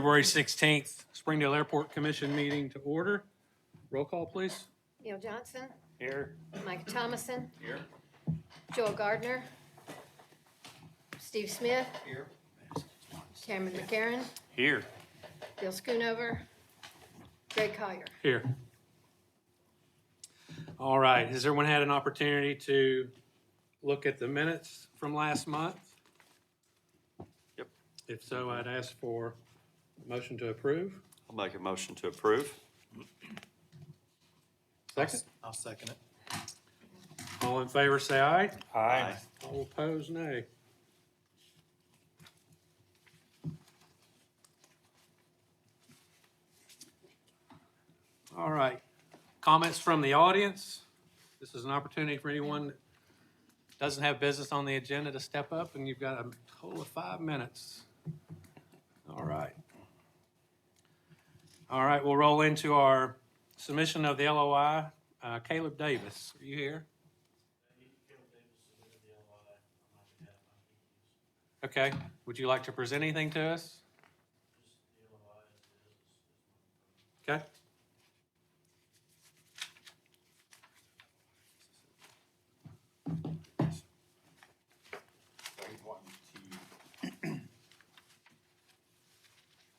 February 16th, Springdale Airport Commission meeting to order. Roll call, please. Neil Johnson, Here. Mike Thomason, Here. Joel Gardner, Steve Smith, Here. Cameron McCarron, Here. Bill Schoonover, Greg Collier. Here. All right, has everyone had an opportunity to look at the minutes from last month? Yep. If so, I'd ask for a motion to approve. I'll make a motion to approve. Second. I'll second it. All in favor, say aye. Aye. All opposed, nay. All right, comments from the audience. This is an opportunity for anyone that doesn't have business on the agenda to step up, and you've got a total of 5 minutes. All right. All right, we'll roll into our submission of the LOI. Caleb Davis, are you here? Okay, would you like to present anything to us? Okay.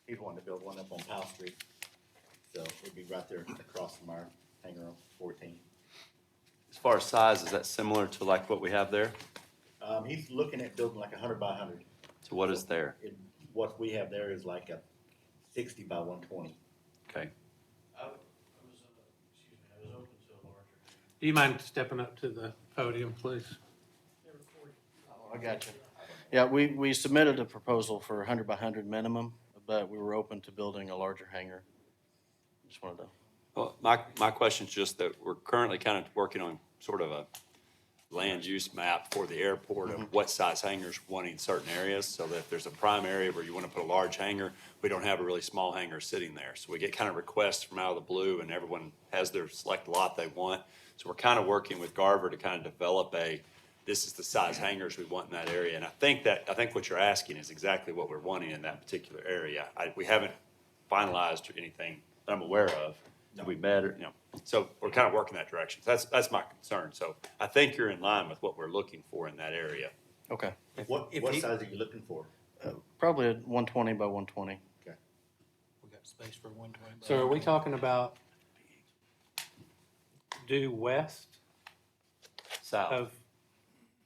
He's wanting to build one up on Powell Street, so it'd be right there across from our hangar on 14. As far as size, is that similar to like what we have there? He's looking at building like 100 by 100. So what is there? What we have there is like a 60 by 120. Okay. I was open to a larger. Do you mind stepping up to the podium, please? I got you. Yeah, we submitted a proposal for 100 by 100 minimum, but we were open to building a larger hangar. Just wanted to, Well, my question is just that we're currently kind of working on sort of a land use map for the airport of what size hangars we want in certain areas, so that if there's a prime area where you want to put a large hangar, we don't have a really small hangar sitting there. So we get kind of requests from out of the blue, and everyone has their select lot they want. So we're kind of working with Garver to kind of develop this is the size hangars we want in that area. And I think what you're asking is exactly what we're wanting in that particular area. We haven't finalized anything that I'm aware of. We met, so we're kind of working that direction. So that's my concern. So I think you're in line with what we're looking for in that area. okay. What size are you looking for? Probably a 120 by 120. Okay. We got space for 120. So are we talking about due west South. of,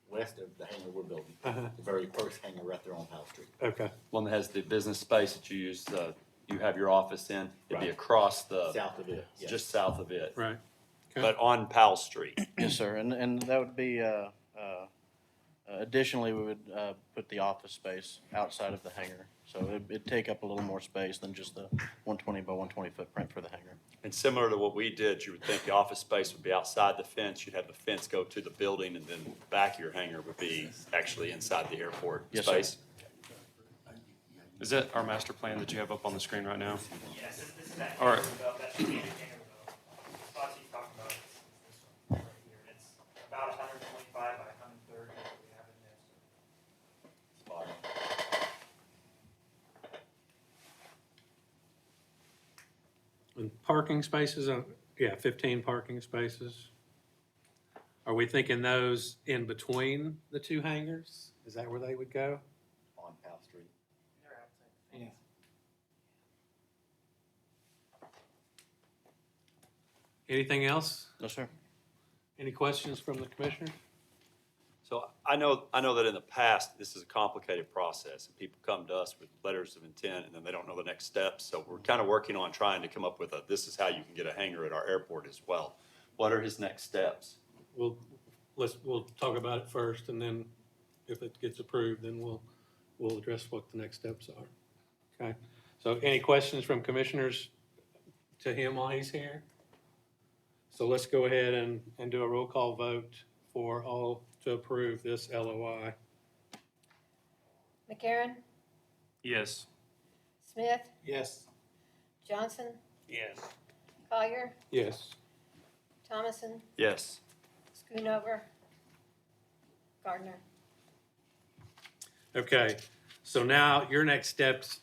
West of the hangar we're building. Uh-huh. The very first hangar right there on Powell Street. okay, One that has the business space that you use, you have your office in. It'd be Right. across the, South of it, yes. just south of it, right. Okay. but on Powell Street. Yes, sir. And that would be, additionally, we would put the office space outside of the hangar. So it'd take up a little more space than just the 120 by 120 footprint for the hangar. And similar to what we did, you would think the office space would be outside the fence. You'd have the fence go to the building, and then the back of your hangar would be actually inside the airport Yes, sir. space. Is that our master plan that you have up on the screen right now? Yes, this is that. All right. That strategic hangar bill. Spots you talked about, it's this one right here. It's about 125 by 130 that we have in there. Spot on. And parking spaces, 15 parking spaces. Are we thinking those in between the two hangars? Is that where they would go? On Powell Street. They're outside the fence. Anything else? No, sir. Any questions from the commissioner? So I know that in the past, this is a complicated process, and people come to us with letters of intent, and then they don't know the next steps. So we're kind of working on trying to come up with this is how you can get a hangar at our airport as well. What are his next steps? We'll talk about it first, and then if it gets approved, then we'll address what the next steps are. Okay, so any questions from commissioners to him while he's here? So let's go ahead and do a roll call vote for all to approve this LOI. McCarron, Yes. Smith, Yes. Johnson, Yes. Collier, Yes. Thomason, Yes. Schoonover, Gardner. Okay, so now your next steps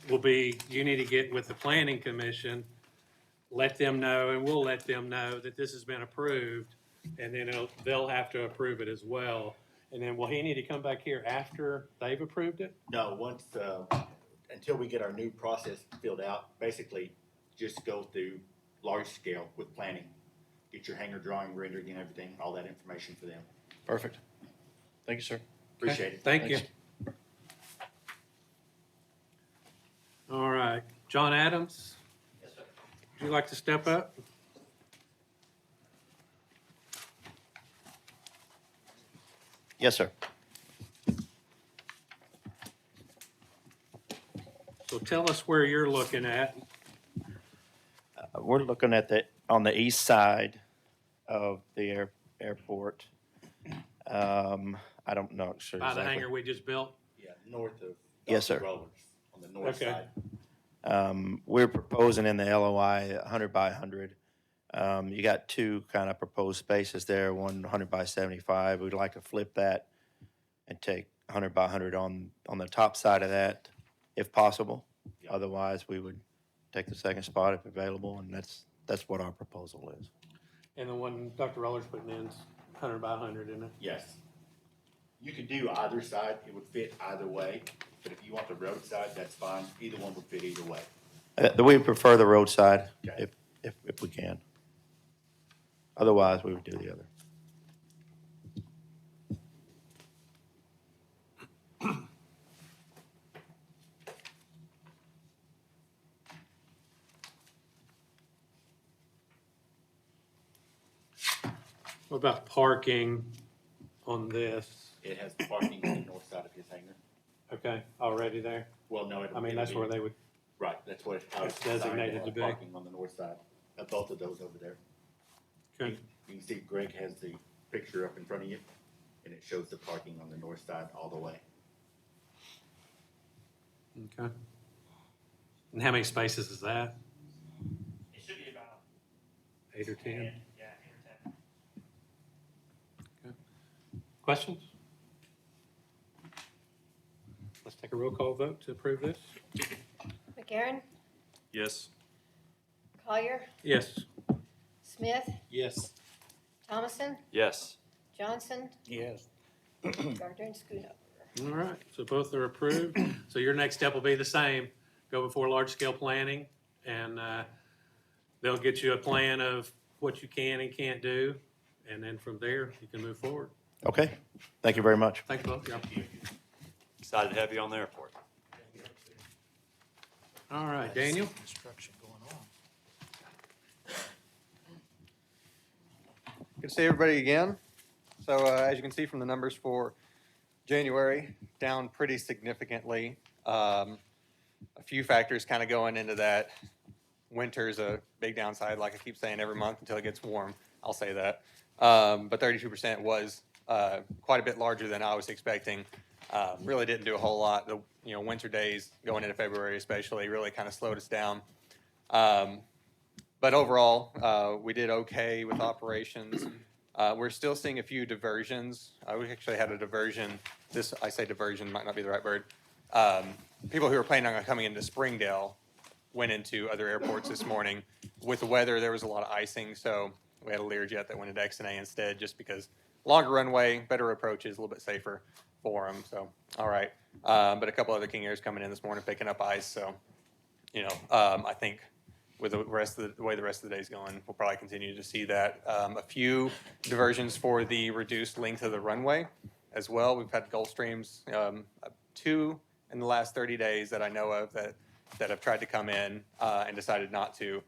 will be, you need to get with the planning commission, let them know, and we'll let them know that this has been approved, and then they'll have to approve it as well. And then will he need to come back here after they've approved it? No, once, until we get our new process filled out, basically just go through large scale with planning. Get your hangar drawing, rendering and everything, all that information for them. Perfect. Thank you, sir. Appreciate it. Thank you. Thanks. All right, John Adams? Yes, sir. Would you like to step up? Yes, sir. So tell us where you're looking at. We're looking at on the east side of the airport. I don't know sure By the exactly. hangar we just built? Yeah, north of. Yes, Dr. sir. Rollers, on the north Okay. side. We're proposing in the LOI 100 by 100. You got two kind of proposed spaces there, one 100 by 75. We'd like to flip that and take 100 by 100 on the top side of that, if possible. Yeah. Otherwise, we would take the second spot if available, and that's what our proposal is. And the one Dr. Roller's putting in is 100 by 100, isn't it? Yes. You could do either side, it would fit either way, but if you want the road side, that's fine, either one would fit either way. We prefer the roadside Okay. if we can. Otherwise, we would do the other. What about parking on this? It has parking on the north side of his hangar. Okay, already there? Well, no, I mean, that's where they would, Right, that's what I was It's designated to be. Parking on the north side of both of those over there. okay, You can see Greg has the picture up in front of you, and it shows the parking on the north side all the way. okay. And how many spaces is that? It should be about 8 or 10? 10, yeah, 8 or 10. Questions? Let's take a roll call vote to approve this. McGarren, Yes. Collier, Yes. Smith, Yes. Thomason, Yes. Johnson, Yes. Gardner, and Schoonover. All right, so both are approved. So your next step will be the same. Go before large-scale planning, and they'll get you a plan of what you can and can't do, and then from there, you can move forward. Okay, thank you very much. Thank you both. y'all. Excited to have you on the airport. All right, Daniel? Construction going on. Good to see everybody again. So as you can see from the numbers for January, down pretty significantly. A few factors kind of going into that. Winter's a big downside, like I keep saying every month until it gets warm. I'll say that. But 32% was quite a bit larger than I was expecting. Really didn't do a whole lot. The winter days going into February especially really kind of slowed us down. But overall, we did okay with operations. We're still seeing a few diversions. We actually had a diversion. I say diversion might not be the right word. People who were planning on coming into Springdale went into other airports this morning. With the weather, there was a lot of icing, so we had a Learjet that went into XNA instead, just because longer runway, better approaches, a little bit safer for them. So, all right. But a couple other King Airs coming in this morning picking up ice. So, I think with the way the rest of the day's going, we'll probably continue to see that. A few diversions for the reduced length of the runway as well. We've had Gulfstreams, 2 in the last 30 days that I know of that have tried to come in and decided not to,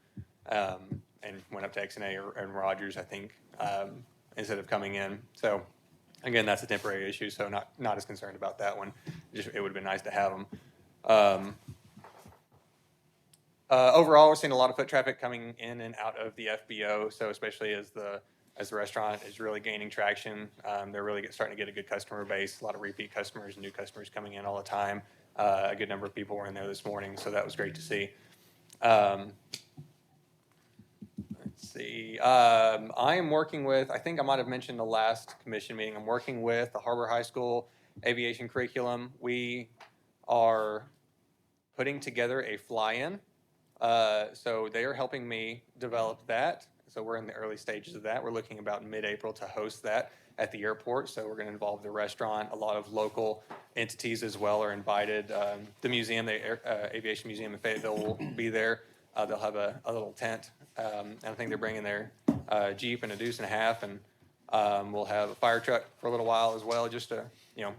and went up to XNA and Rogers, I think, instead of coming in. So again, that's a temporary issue, so not as concerned about that one. It would have been nice to have them. Overall, we're seeing a lot of foot traffic coming in and out of the FBO. So especially as the restaurant is really gaining traction, they're really starting to get a good customer base. A lot of repeat customers and new customers coming in all the time. A good number of people were in there this morning, so that was great to see. Let's see. I am working with, I think I might have mentioned the last commission meeting, I'm working with the Harbor High School aviation curriculum. We are putting together a fly-in. So they are helping me develop that. So we're in the early stages of that. We're looking about mid-April to host that at the airport. So we're going to involve the restaurant. A lot of local entities as well are invited. The museum, the Aviation Museum in Fayetteville will be there. They'll have a little tent. And I think they're bringing their Jeep and a deuce and a half. And we'll have a fire truck for a little while as well, just to,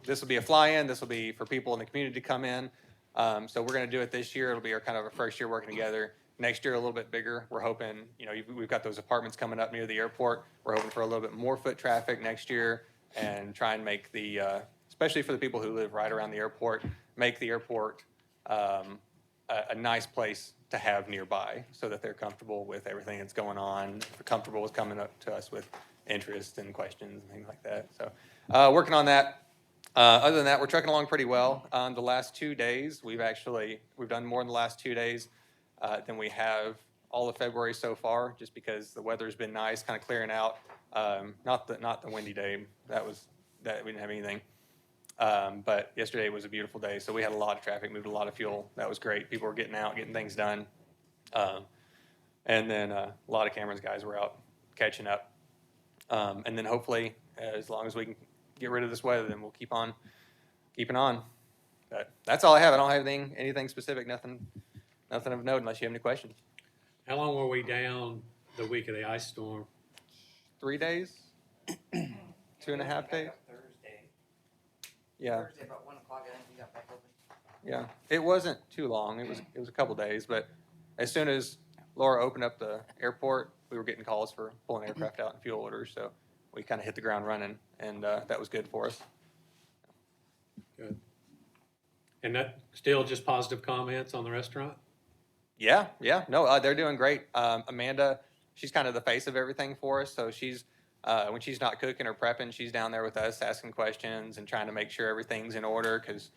this will be a fly-in. This will be for people in the community to come in. So we're going to do it this year. It'll be our kind of our first year working together. Next year, a little bit bigger. We're hoping, we've got those apartments coming up near the airport. We're hoping for a little bit more foot traffic next year and try and make the, especially for the people who live right around the airport, make the airport a nice place to have nearby so that they're comfortable with everything that's going on, comfortable with coming up to us with interest and questions and things like that. So working on that. Other than that, we're trucking along pretty well. The last 2 days, we've done more in the last 2 days than we have all of February so far, just because the weather's been nice, kind of clearing out. Not the windy day. That we didn't have anything. But yesterday was a beautiful day, so we had a lot of traffic, moved a lot of fuel. That was great. People were getting out, getting things done. And then a lot of Cameron's guys were out catching up. And then hopefully, as long as we can get rid of this weather, then we'll keep on keeping on. But that's all I have. I don't have anything specific, nothing of note unless you have any questions. How long were we down the week of the ice storm? 3 days? 2.5 days? Thursday. Yeah, Thursday about 1 o'clock, I think we got back open. yeah. It wasn't too long. It was a couple days, but as soon as Laura opened up the airport, we were getting calls for pulling aircraft out and fuel orders, so we kind of hit the ground running, and that was good for us. Good. And that still just positive comments on the restaurant? Yeah, no, they're doing great. Amanda, she's kind of the face of everything for us, so she's when she's not cooking or prepping, she's down there with us asking questions and trying to make sure everything's in order because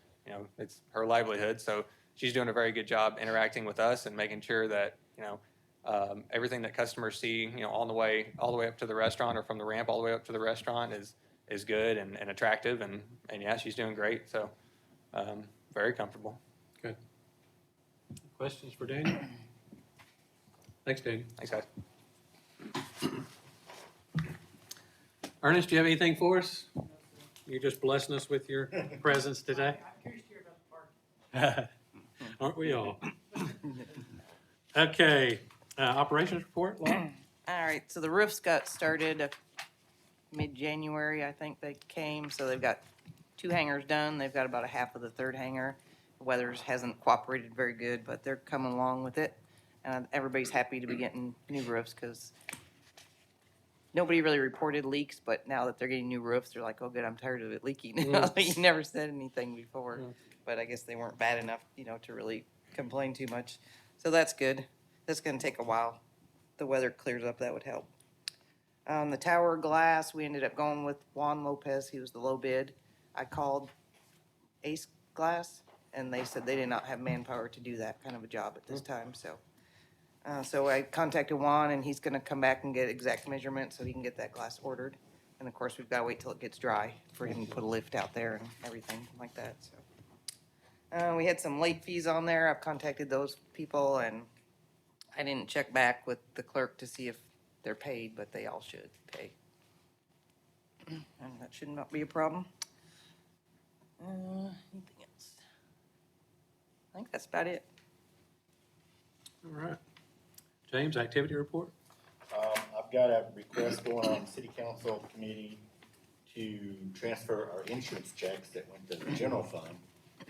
it's her livelihood. So she's doing a very good job interacting with us and making sure that everything that customers see all the way up to the restaurant or from the ramp all the way up to the restaurant is good and attractive and yeah, she's doing great. So very comfortable. Good. Questions for Daniel? Thanks, Daniel. Thanks, guys. Ernest, do you have anything for us? You're just blessing us with your presence today? I'm curious to hear about the park. Aren't we all? Okay, operations report, Laura? All right, so the roofs got started mid-January, I think they came, so they've got 2 hangars done. They've got about a half of the 3rd hangar. The weather hasn't cooperated very good, but they're coming along with it. And everybody's happy to be getting new roofs because nobody really reported leaks, but now that they're getting new roofs, they're like, oh, good, I'm tired of it leaking. You never said anything before, but I guess they weren't bad enough, to really complain too much. So that's good. That's going to take a while. The weather clears up, that would help. On the tower glass, we ended up going with Juan Lopez. He was the low bid. I called Ace Glass, and they said they did not have manpower to do that kind of a job at this time, so I contacted Juan, and he's gonna come back and get exact measurements so he can get that glass ordered. And of course, we've gotta wait till it gets dry for him to put a lift out there and everything like that, so. We had some late fees on there. I've contacted those people, and I didn't check back with the clerk to see if they're paid, but they all should pay. And that should not be a problem. Anything else? I think that's about it. All right. James, activity report? I've got a request going on the city council committee to transfer our insurance checks that went to the general fund,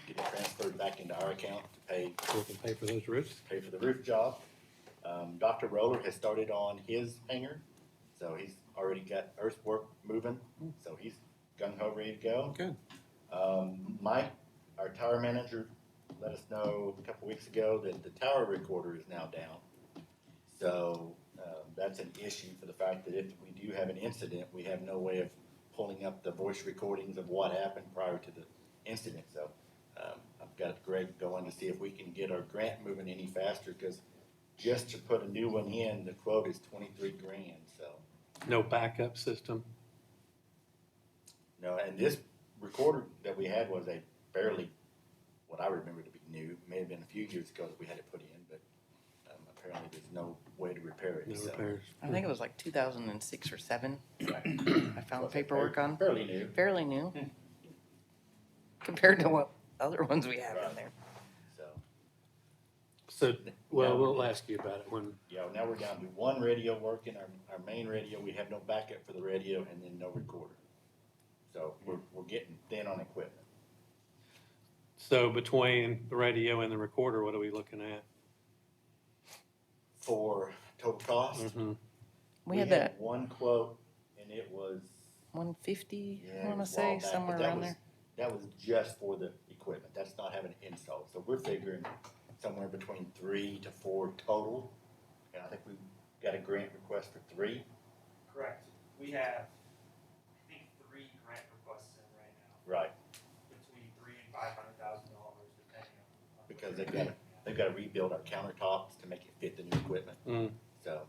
get it transferred back into our account to pay So we can pay for those roofs? for the roof job. Dr. Roller has started on his hangar, so he's already got earthwork moving, so he's gung-ho ready to go. Good. Mike, our tower manager, let us know a couple weeks ago that the tower recorder is now down. So that's an issue for the fact that if we do have an incident, we have no way of pulling up the voice recordings of what happened prior to the incident. So I've got Greg going to see if we can get our grant moving any faster, because just to put a new one in, the quote is $23,000. So No backup system? no, and this recorder that we had was a fairly what I remember to be new. May have been a few years ago that we had it put in, but apparently there's no way to repair it. No so. repairs. I think it was like 2006 or 7. Right. I found So paperwork on. Fairly new. Fairly new compared to what other ones we have in Right. there. So, So, well, we'll ask you about it when, yeah, now we're down to one radio working, our main radio. We have no backup for the radio and then no recorder. So we're getting thin on equipment. so between the radio and the recorder, what are we looking at? For total cost, Mhm. We had that one quote and it was, 150, yeah, I it want to was a while say, back, somewhere but that around was- there. That was just for the equipment. That's not having it installed. So we're figuring somewhere between 3 to 4 total. And I think we've got a grant request for 3. Correct. We have, I think, 3 grant requests in right now, Right. between $300,000 and $500,000 depending on. Because they've got to rebuild our countertops to make it fit the new equipment. Mm. So,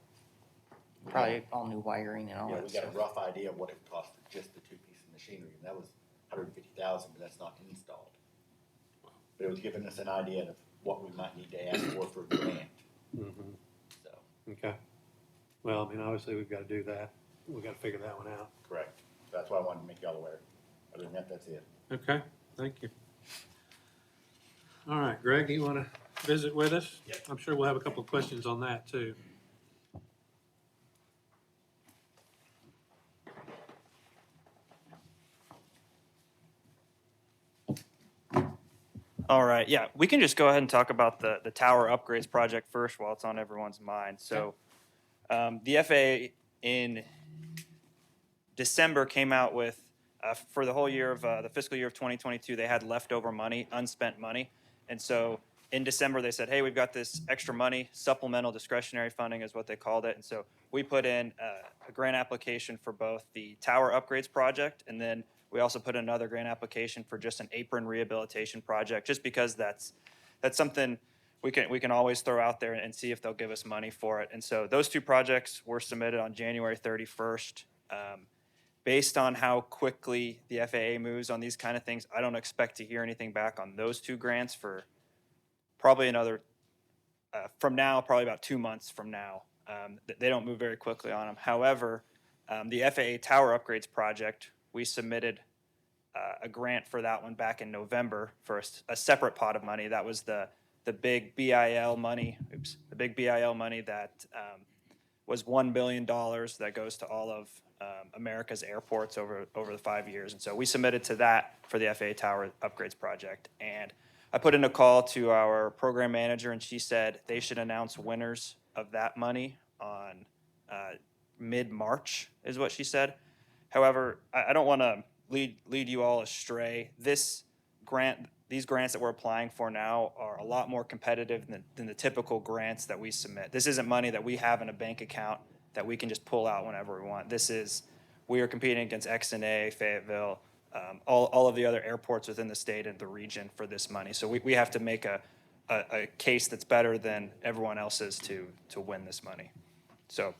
Probably all new wiring and all yeah, that we got a stuff. rough idea of what it would cost for just the 2 pieces of machinery, and that was $150,000, but that's not installed. But it was giving us an idea of what we might need to ask for a grant, Mhm. so, Okay. Well, I mean, obviously, we've got to do that. We've got to figure that one out. correct. That's why I wanted to make y'all aware. Other than that, that's it. Okay, thank you. All right, Greg, you want to visit with us? Yep. I'm sure we'll have a couple of questions on that, too. All right, yeah, we can just go ahead and talk about the tower upgrades project first while it's on everyone's mind. So, the FAA in December came out with, for the whole year of, the fiscal year of 2022, they had leftover money, unspent money. And so in December, they said, hey, we've got this extra money, supplemental discretionary funding is what they called it. And so we put in a grant application for both the tower upgrades project, and then we also put in another grant application for just an apron rehabilitation project, just because that's something we can always throw out there and see if they'll give us money for it. And so those 2 projects were submitted on January 31st. Based on how quickly the FAA moves on these kind of things, I don't expect to hear anything back on those 2 grants for probably another, from now, probably about 2 months from now. They don't move very quickly on them. However, the FAA Tower Upgrades Project, we submitted a grant for that one back in November for a separate pot of money. That was the big BIL money, the big BIL money that was $1 billion that goes to all of America's airports over the 5 years. And so we submitted to that for the FAA Tower Upgrades Project. And I put in a call to our program manager, and she said they should announce winners of that money on mid-March, is what she said. However, I don't want to lead you all astray. These grants that we're applying for now are a lot more competitive than the typical grants that we submit. This isn't money that we have in a bank account that we can just pull out whenever we want. We are competing against XNA, Fayetteville, all of the other airports within the state and the region for this money. So we have to make a case that's better than everyone else's to win this money. So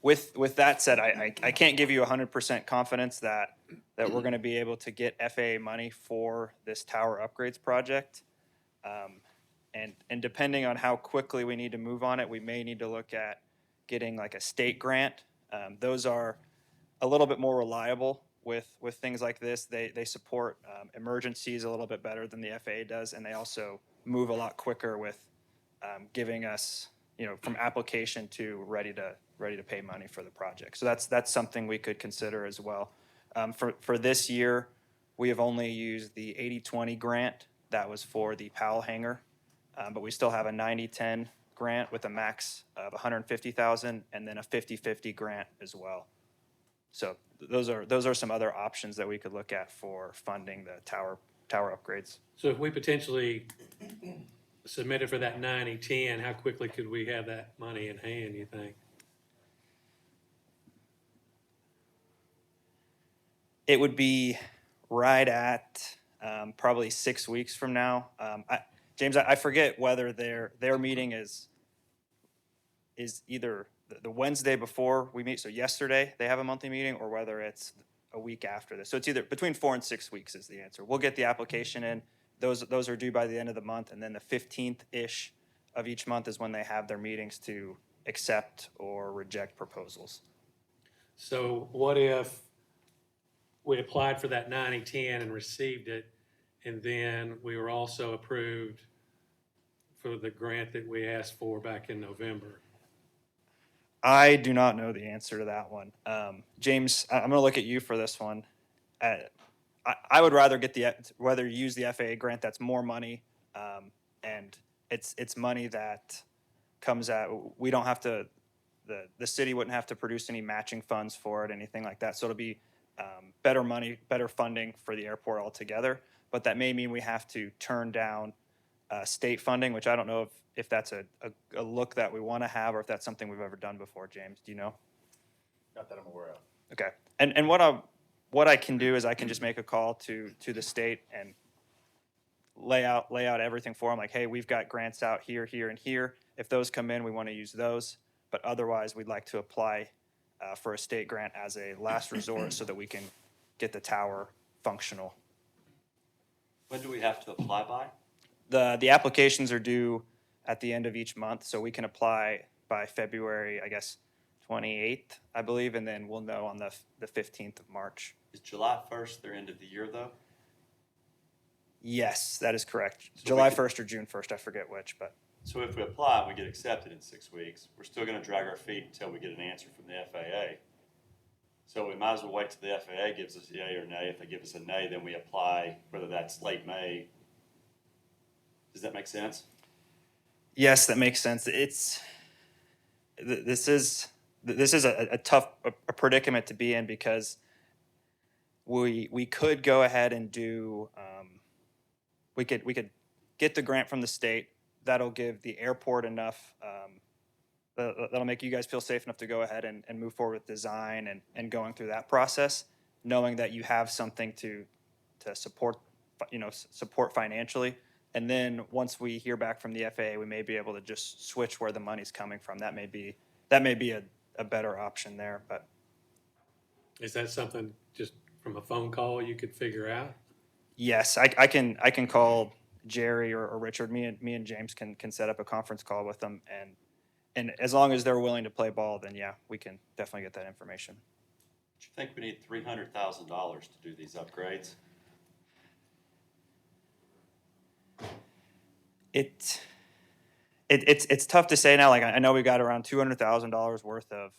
with that said, I can't give you 100% confidence that we're going to be able to get FAA money for this tower upgrades project. And depending on how quickly we need to move on it, we may need to look at getting like a state grant. Those are a little bit more reliable with things like this. They support emergencies a little bit better than the FAA does, and they also move a lot quicker with giving us, from application to ready to pay money for the project. So that's something we could consider as well. For this year, we have only used the 80-20 grant. That was for the Powell hangar, but we still have a 90-10 grant with a max of $150,000 and then a 50-50 grant as well. So those are some other options that we could look at for funding the tower upgrades. So if we potentially submitted for that 90-10, how quickly could we have that money in hand, you think? It would be right at probably 6 weeks from now. James, I forget whether their meeting is either the Wednesday before we meet, so yesterday they have a monthly meeting, or whether it's a week after this. So it's either between 4 and 6 weeks is the answer. We'll get the application in. those are due by the end of the month, and then the 15th-ish of each month is when they have their meetings to accept or reject proposals. So what if we applied for that 90-10 and received it, and then we were also approved for the grant that we asked for back in November? I do not know the answer to that one. James, I'm going to look at you for this one. I would rather whether you use the FAA grant, that's more money, and it's money that comes out. We don't have to. The city wouldn't have to produce any matching funds for it, anything like that. So it'll be better money, better funding for the airport altogether. But that may mean we have to turn down state funding, which I don't know if that's a look that we want to have, or if that's something we've ever done before. James, do you know? Not that I'm aware of. Okay. And what I can do is I can just make a call to the state and lay out everything for them. Like, hey, we've got grants out here, here, and here. If those come in, we want to use those. But otherwise, we'd like to apply for a state grant as a last resort so that we can get the tower functional. When do we have to apply by? The applications are due at the end of each month, so we can apply by February, I guess, 28th, I believe, and then we'll know on the 15th of March. Is July 1st their end of the year, though? Yes, that is correct. So July we could- 1st or June 1st, I forget which, but So if we apply and we get accepted in 6 weeks, we're still gonna drag our feet until we get an answer from the FAA. So we might as well wait till the FAA gives us a yay or nay. If they give us a nay, then we apply, whether that's late May. Does that make sense? yes, that makes sense. This is a tough predicament to be in because we could go ahead and do we could get the grant from the state. That'll give the airport enough. That'll make you guys feel safe enough to go ahead and move forward with design and going through that process, knowing that you have something to support, support financially. And then once we hear back from the FAA, we may be able to just switch where the money's coming from. That may be a better option there. But Is that something just from a phone call you could figure out? yes, I can call Jerry or Richard. Me and James can set up a conference call with them, and as long as they're willing to play ball, then yeah, we can definitely get that information. Do you think we need $300,000 to do these upgrades? It's tough to say now. Like I know we got around $200,000 worth of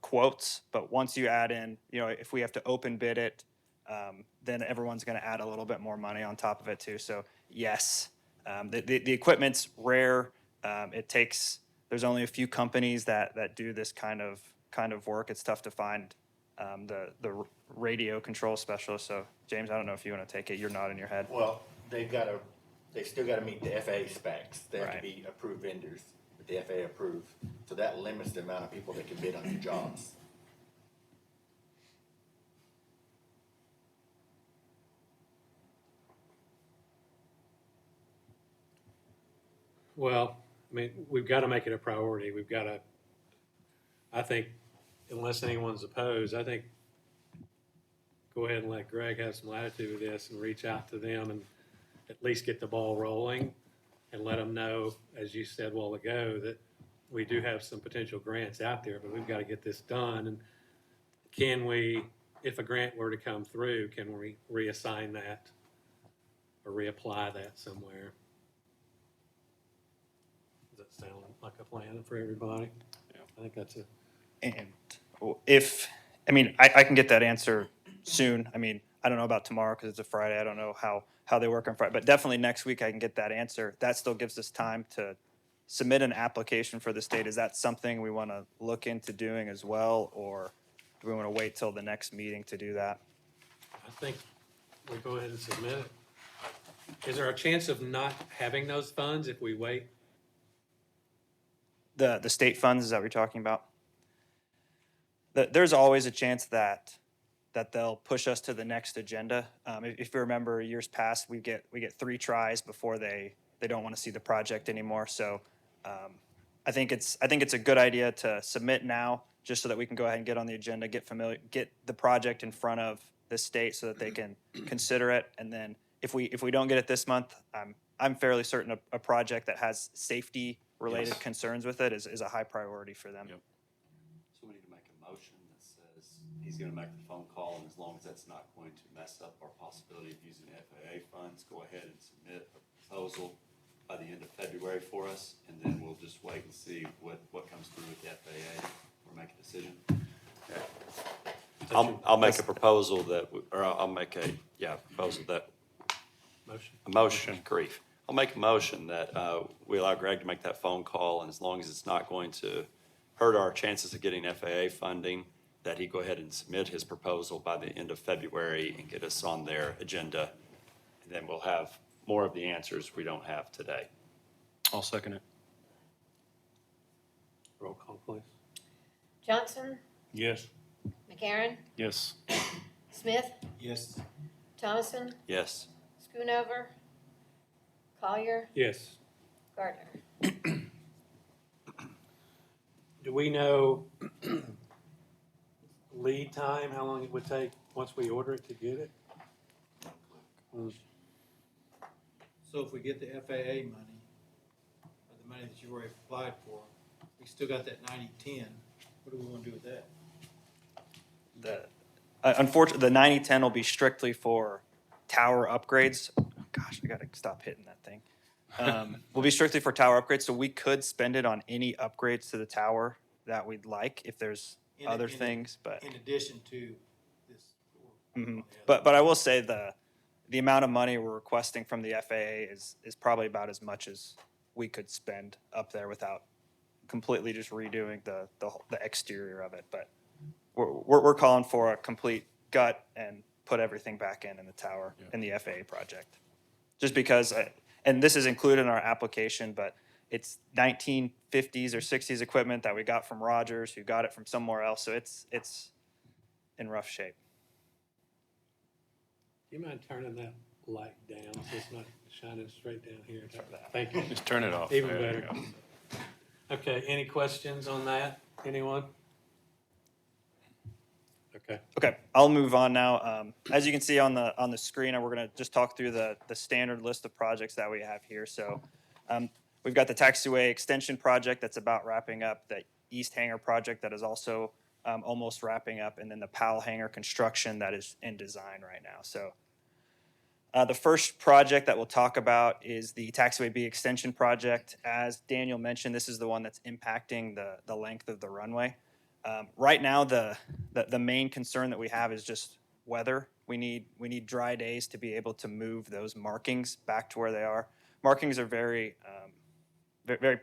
quotes, but once you add in, if we have to open bid it, then everyone's going to add a little bit more money on top of it too. So yes, the equipment's rare. There's only a few companies that do this kind of work. It's tough to find the radio control specialist. So James, I don't know if you want to take it. You're nodding your head. Well, they've still gotta meet the FAA specs. They have to Right. be approved vendors, that the FAA approved. So that limits the amount of people that can bid on your jobs. Well, I mean, we've got to make it a priority. I think, unless anyone's opposed, I think go ahead and let Greg have some latitude with this and reach out to them and at least get the ball rolling and let them know, as you said a while ago, that we do have some potential grants out there, but we've got to get this done. And can we, if a grant were to come through, can we reassign that or reapply that somewhere? Does that sound like a plan for everybody? Yeah. I think that's And I can get that answer soon. I don't know about tomorrow because it's a Friday. I don't know how they work on Friday, but definitely next week I can get that answer. That still gives us time to submit an application for the state. Is that something we want to look into doing as well, or do we want to wait till the next meeting to do that? I think we go ahead and submit it. Is there a chance of not having those funds if we wait? The state funds, is that what you're talking about? There's always a chance that they'll push us to the next agenda. If you remember years past, we get 3 tries before they don't want to see the project anymore. So I think it's a good idea to submit now, just so that we can go ahead and get on the agenda, get the project in front of the state so that they can consider it. And then if we don't get it this month, I'm fairly certain a project that has safety-related Yes. concerns with it is a high priority for them. Yep. So we need to make a motion that says he's gonna make the phone call, and as long as that's not going to mess up our possibility of using FAA funds, go ahead and submit a proposal by the end of February for us, and then we'll just wait and see what comes through with the FAA or make a decision. I'll make a proposal that, or I'll make a, proposal that, Motion. a motion, grief. I'll make a motion that we allow Greg to make that phone call, and as long as it's not going to hurt our chances of getting FAA funding, that he go ahead and submit his proposal by the end of February and get us on their agenda. And then we'll have more of the answers we don't have today. I'll second it. Roll call, please. Johnson, Yes. McCarron, Yes. Smith, Yes. Thomason, Yes. Schoonover, Collier, Yes. Gardner. Do we know lead time, how long it would take once we order it to get it? So if we get the FAA money, or the money that you've already applied for, we still got that 90-10, what do we want to do with that? Unfortunately, the 90-10 will be strictly for tower upgrades. Oh, gosh, I gotta stop hitting that thing. Will be strictly for tower upgrades, so we could spend it on any upgrades to the tower that we'd like if there's In- other in- things, but. In addition to this. Mhm. But I will say the amount of money we're requesting from the FAA is probably about as much as we could spend up there without completely just redoing the exterior of it. But we're calling for a complete gut and put everything back in the tower in the FAA project. Just because, and this is included in our application, but it's 1950s or 60s equipment that we got from Rogers, who got it from somewhere else. So it's in rough shape. Do you mind turning that light down so it's not shining straight down here? Thank you. Just turn it off. Even There you better. go. Okay, any questions on that? Anyone? Okay. Okay, I'll move on now. As you can see on the screen, we're going to just talk through the standard list of projects that we have here. So we've got the taxiway extension project that's about wrapping up, the East Hangar project that is also almost wrapping up, and then the Powell Hangar construction that is in design right now. So the first project that we'll talk about is the Taxiway B extension project. As Daniel mentioned, this is the one that's impacting the length of the runway. Right now, the main concern that we have is just weather. We need dry days to be able to move those markings back to where they are. Markings are very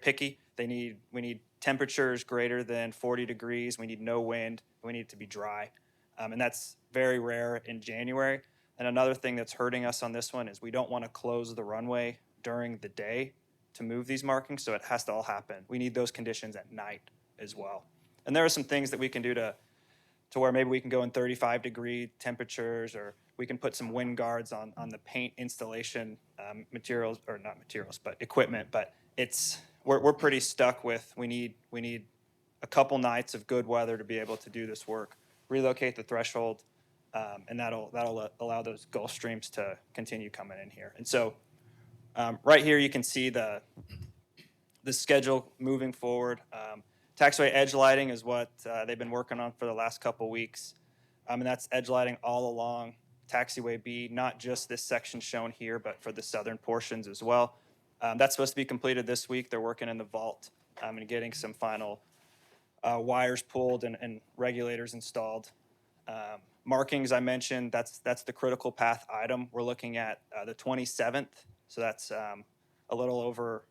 picky. We need temperatures greater than 40 degrees. We need no wind. We need it to be dry, and that's very rare in January. And another thing that's hurting us on this one is we don't want to close the runway during the day to move these markings, so it has to all happen. We need those conditions at night as well. And there are some things that we can do to where maybe we can go in 35-degree temperatures, or we can put some wind guards on the paint installation materials, or not materials, but equipment. But we're pretty stuck with, we need a couple nights of good weather to be able to do this work, relocate the threshold, and that'll allow those Gulf Streams to continue coming in here. And so right here you can see the schedule moving forward. Taxiway edge lighting is what they've been working on for the last couple weeks. And that's edge lighting all along Taxiway B, not just this section shown here, but for the southern portions as well. That's supposed to be completed this week. They're working in the vault and getting some final wires pulled and regulators installed. Markings I mentioned, that's the critical path item. We're looking at the 27th, so that's a little over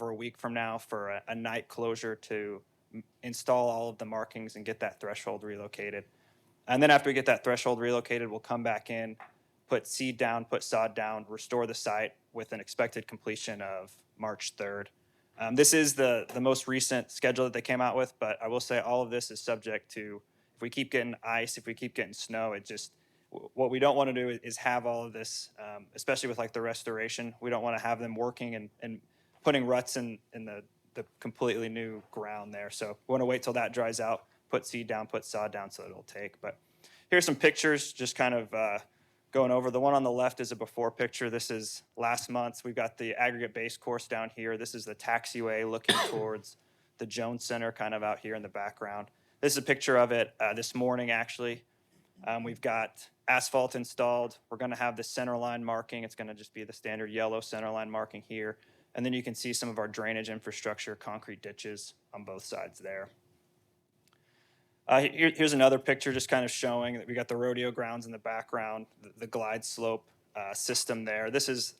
a week from now for a night closure to install all of the markings and get that threshold relocated. And then after we get that threshold relocated, we'll come back in, put seed down, put sod down, restore the site with an expected completion of March 3rd. This is the most recent schedule that they came out with, but I will say all of this is subject to, if we keep getting ice, if we keep getting snow, what we don't want to do is have all of this, especially with like the restoration. We don't want to have them working and putting ruts in the completely new ground there. So we want to wait till that dries out, put seed down, put sod down so it'll take. But here's some pictures, just kind of going over. The one on the left is a before picture. This is last month's. We've got the aggregate base course down here. This is the taxiway looking towards the Jones Center, kind of out here in the background. This is a picture of it this morning, actually. We've got asphalt installed. We're going to have the center line marking. It's going to just be the standard yellow center line marking here. And then you can see some of our drainage infrastructure, concrete ditches on both sides there. Here's another picture just kind of showing that we got the rodeo grounds in the background, the glide slope system there. This is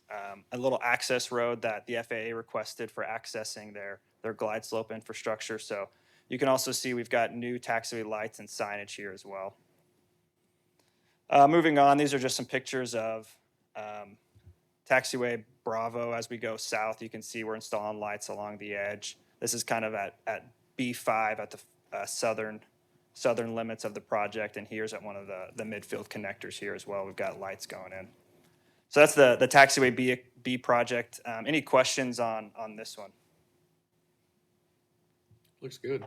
a little access road that the FAA requested for accessing their glide slope infrastructure. So you can also see we've got new taxiway lights and signage here as well. Moving on, these are just some pictures of taxiway Bravo as we go south. You can see we're installing lights along the edge. This is kind of at B5 at the southern limits of the project, and here's at one of the midfield connectors here as well. We've got lights going in. So that's the taxiway B project. Any questions on this one? Looks good.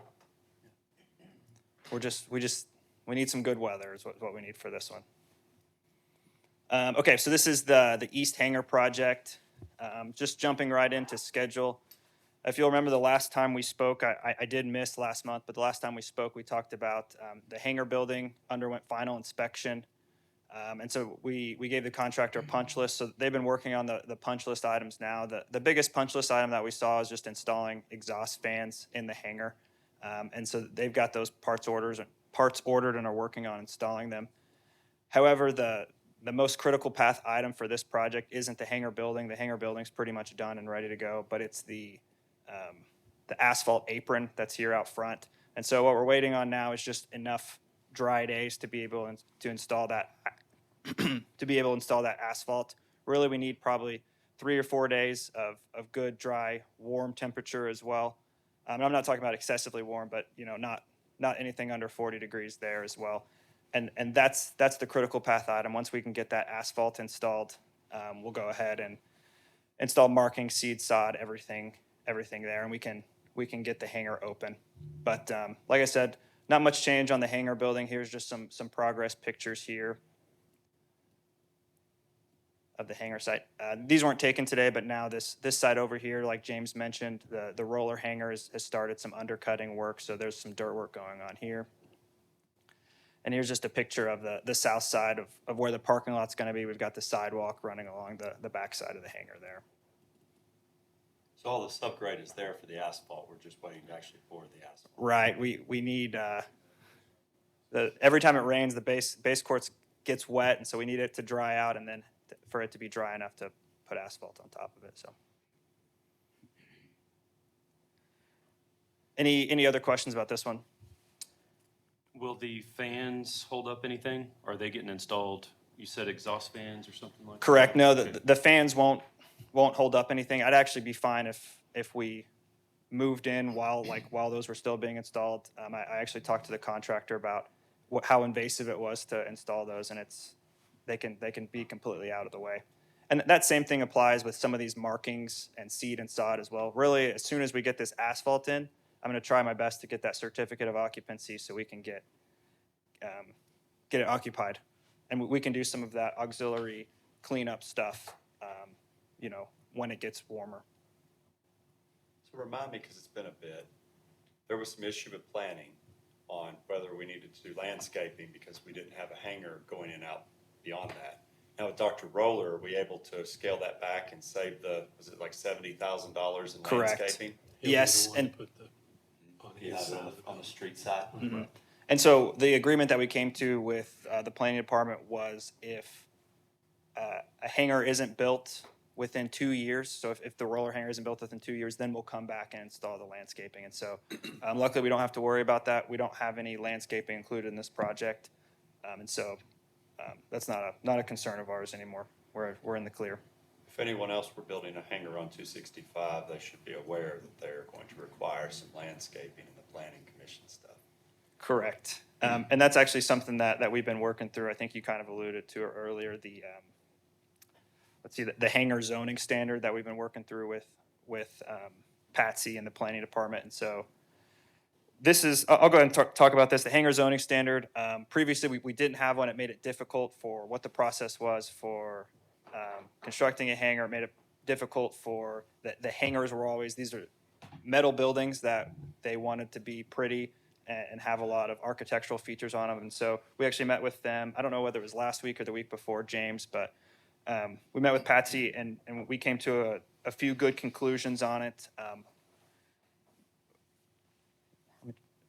We need some good weather is what we need for this one. Okay, so this is the East Hangar project. Just jumping right into schedule. If you'll remember the last time we spoke, I did miss last month, but the last time we spoke, we talked about the hangar building underwent final inspection. And so we gave the contractor a punch list. So they've been working on the punch list items now. The biggest punch list item that we saw is just installing exhaust fans in the hangar. And so they've got those parts ordered and are working on installing them. However, the most critical path item for this project isn't the hangar building. The hangar building's pretty much done and ready to go, but it's the asphalt apron that's here out front. And so what we're waiting on now is just enough dry days to be able to install that asphalt. Really, we need probably 3 or 4 days of good, dry, warm temperature as well. And I'm not talking about excessively warm, but not anything under 40 degrees there as well. And that's the critical path item. Once we can get that asphalt installed, we'll go ahead and install marking, seed, sod, everything there, and we can get the hangar open. But like I said, not much change on the hangar building. Here's just some progress pictures here of the hangar site. These weren't taken today, but now this site over here, like James mentioned, the roller hangar has started some undercutting work, so there's some dirt work going on here. And here's just a picture of the south side of where the parking lot's going to be. We've got the sidewalk running along the back side of the hangar there. So all the subgrade is there for the asphalt. We're just waiting to actually pour the asphalt. Right. We need every time it rains, the base course gets wet, and so we need it to dry out, and then for it to be dry enough to put asphalt on top of it. So, any other questions about this one? Will the fans hold up anything? Are they getting installed? You said exhaust fans or something like that? Correct. No, Okay. the fans won't hold up anything. I'd actually be fine if we moved in while those were still being installed. I actually talked to the contractor about how invasive it was to install those, and they can be completely out of the way. And that same thing applies with some of these markings and seed and sod as well. Really, as soon as we get this asphalt in, I'm going to try my best to get that certificate of occupancy so we can get it occupied, and we can do some of that auxiliary cleanup stuff, when it gets warmer. So remind me, because it's been a bit, there was some issue with planning on whether we needed to do landscaping because we didn't have a hangar going in out beyond that. Now with Dr. Roller, are we able to scale that back and save was it like $70,000 in Correct. landscaping? He'll be Yes, the one to and put on You his have side it of on the street side? Mm-hmm. And so the agreement that we came to with the planning department was if a hangar isn't built within 2 years, so if the roller hangar isn't built within 2 years, then we'll come back and install the landscaping. And so luckily we don't have to worry about that. We don't have any landscaping included in this project. And so that's not a concern of ours anymore. We're in the clear. If anyone else were building a hangar on 265, they should be aware that they're going to require some landscaping in the planning commission stuff. Correct. And that's actually something that we've been working through. I think you kind of alluded to it earlier, the hangar zoning standard that we've been working through with Patsy and the planning department. And so this is, I'll go ahead and talk about this, the hangar zoning standard. Previously, we didn't have one. It made it difficult for what the process was for constructing a hangar. It made it difficult for, the hangars were always, these are metal buildings that they wanted to be pretty and have a lot of architectural features on them. And so we actually met with them, I don't know whether it was last week or the week before, James, but we met with Patsy and we came to a few good conclusions on it.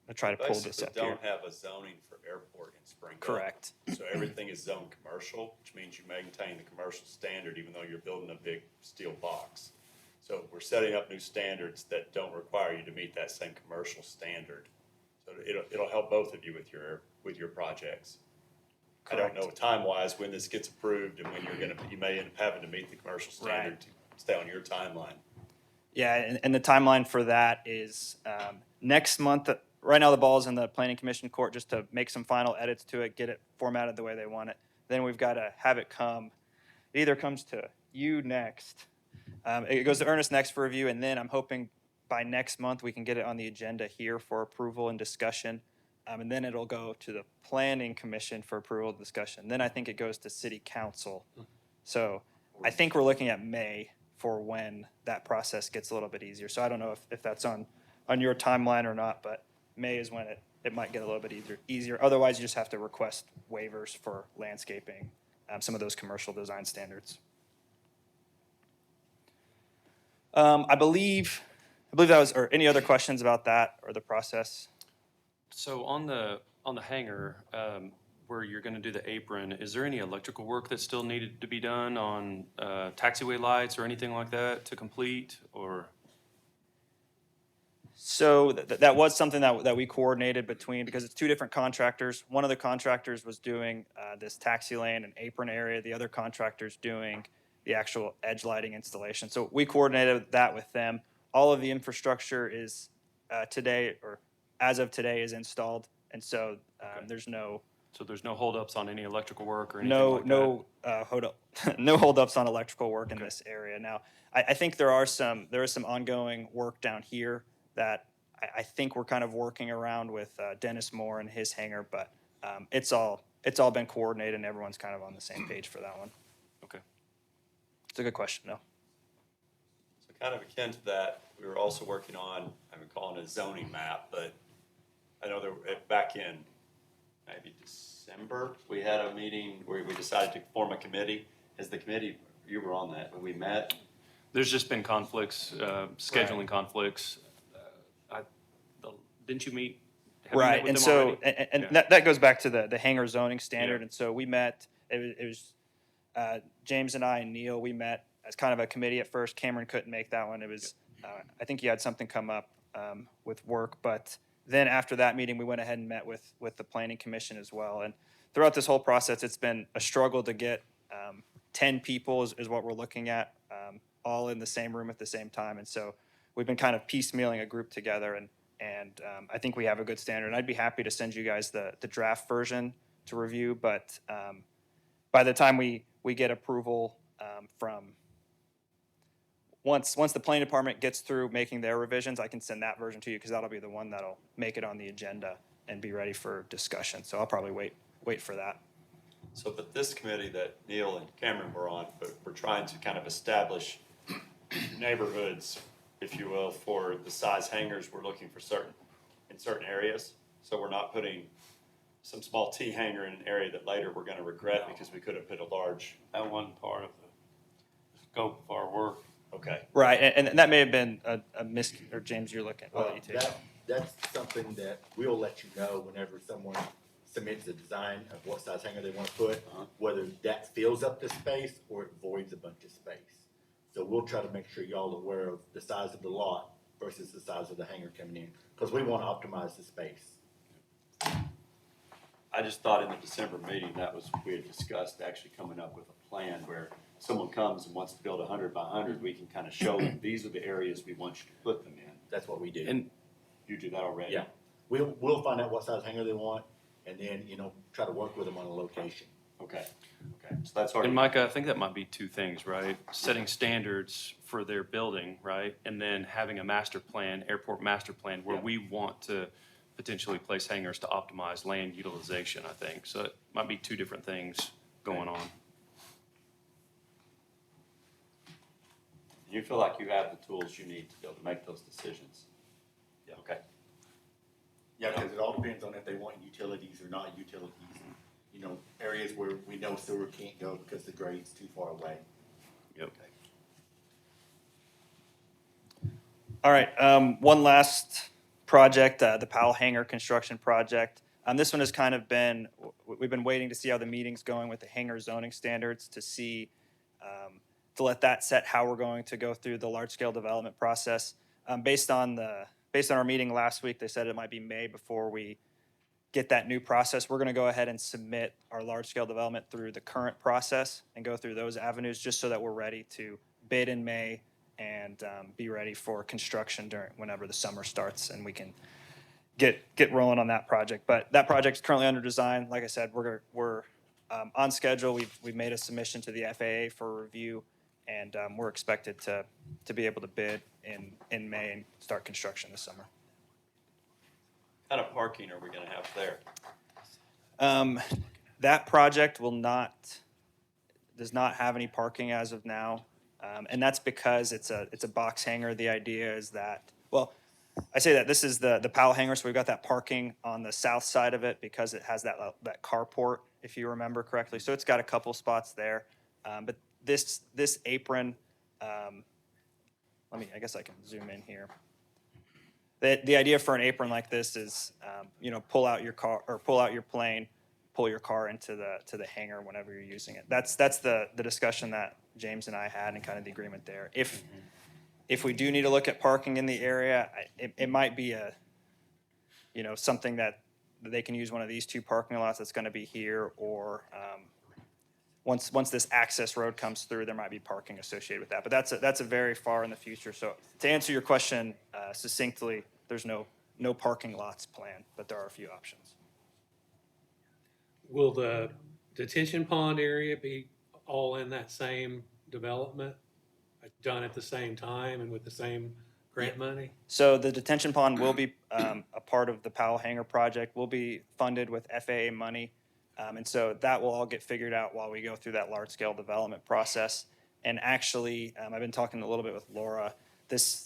I'll try to pull this Basically up here. don't have a zoning for airport in Springville. Correct. So everything is zoned commercial, which means you maintain the commercial standard even though you're building a big steel box. So we're setting up new standards that don't require you to meet that same commercial standard. So it'll help both of you with your projects. I don't know time-wise when this gets approved and when you may end up having to meet the commercial standard to stay on your timeline. Yeah, and the timeline for that is next month. Right now, the ball's in the planning commission court just to make some final edits to it, get it formatted the way they want it. Then we've got to have it come. It either comes to you next. It goes to Ernest next for review, and then I'm hoping by next month we can get it on the agenda here for approval and discussion. And then it'll go to the planning commission for approval and discussion. Then I think it goes to city council. So I think we're looking at May for when that process gets a little bit easier. So I don't know if that's on your timeline or not, but May is when it might get a little bit easier. Otherwise, you just have to request waivers for landscaping, some of those commercial design standards. I believe that was, or any other questions about that or the process? So on the hangar, where you're gonna do the apron, is there any electrical work that still needed to be done on taxiway lights or anything like that to complete, or? So that was something that we coordinated between, because it's two different contractors. One of the contractors was doing this taxi lane and apron area. The other contractor's doing the actual edge lighting installation. So we coordinated that with them. All of the infrastructure is today, or as of today, is installed. And so there's no... So there's no holdups on any electrical work or anything like that? No holdups on electrical work in this area. Now, I think there is some ongoing work down here that I think we're kind of working around with Dennis Moore and his hangar, but it's all been coordinated and everyone's kind of on the same page for that one. Okay. It's a good question, though. So kind of akin to that, we were also working on, I've been calling it a zoning map, but I know that back in maybe December, we had a meeting where we decided to form a committee. As the committee, you were on that, when we met. There's just been conflicts, scheduling conflicts. Didn't you meet? Have you met Right, with and them so, already? and Yeah. that goes back to the hangar zoning standard, Yeah. and so we met, it was James and I and Neil, we met as kind of a committee at first. Cameron couldn't make that one. It was, I think he had something come up with work, but then after that meeting, we went ahead and met with the planning commission as well. And throughout this whole process, it's been a struggle to get 10 people is what we're looking at, all in the same room at the same time. And so we've been kind of piecemealing a group together, and I think we have a good standard. And I'd be happy to send you guys the draft version to review, but by the time we get approval from, once the planning department gets through making their revisions, I can send that version to you, because that'll be the one that'll make it on the agenda and be ready for discussion. So I'll probably wait for that. So, but this committee that Neil and Cameron were on, but we're trying to kind of establish neighborhoods, if you will, for the size hangars we're looking for in certain areas. So we're not putting some small T hangar in an area that later we're gonna regret because we could have put a large. That wasn't part of the scope of our work. Okay. Right, and that may have been a mis, or James, you're looking, I'll let you take it. That's something that we'll let you know whenever someone submits a design of what size hangar they wanna put, whether that fills up the space or it voids a bunch of space. So we'll try to make sure y'all are aware of the size of the lot versus the size of the hangar coming in, because we wanna optimize the space. I just thought in the December meeting, we had discussed actually coming up with a plan where someone comes and wants to build 100 by 100, we can kind of show them, these are the areas we want you to put them in. That's what we do. And You do that already? Yeah, we'll find out what size hangar they want, and then, try to work with them on a location. Okay, so that's already. And Micah, I think that might be two things, right? Setting standards for their building, right? And then having a master plan, airport master plan, where Yeah. we want to potentially place hangars to optimize land utilization, I think. So it might be two different things going on. You feel like you have the tools you need to be able to make those decisions? Yeah. Okay. Yeah, because it all depends on if they want utilities or not utilities. You know, areas where we know sewer can't go because the grade's too far away. Yep. All right, one last project, the Powell Hangar construction project. This one has kind of been, we've been waiting to see how the meeting's going with the hangar zoning standards to see, to let that set how we're going to go through the large-scale development process. Based on our meeting last week, they said it might be May before we get that new process. We're gonna go ahead and submit our large-scale development through the current process and go through those avenues just so that we're ready to bid in May and be ready for construction whenever the summer starts and we can get rolling on that project. But that project's currently under design. Like I said, we're on schedule. We've made a submission to the FAA for review, and we're expected to be able to bid in May and start construction this summer. What kind of parking are we gonna have there? That project does not have any parking as of now. And that's because it's a box hangar. The idea is that, well, I say that this is the Powell hangar, so we've got that parking on the south side of it because it has that carport, if you remember correctly. So it's got a couple spots there. But this apron, I guess I can zoom in here. The idea for an apron like this is, pull out your car or pull out your plane, pull your car into the hangar whenever you're using it. That's the discussion that James and I had and kind of the agreement there. If we do need to look at parking in the area, it might be something that they can use one of these two parking lots that's going to be here, or once this access road comes through, there might be parking associated with that. But that's a very far in the future. So to answer your question succinctly, there's no parking lots planned, but there are a few options. Will the detention pond area be all in that same development, done at the same time and with the same grant money? So the detention pond will be a part of the Powell Hangar project, will be funded with FAA money. And so that will all get figured out while we go through that large-scale development process. And actually, I've been talking a little bit with Laura.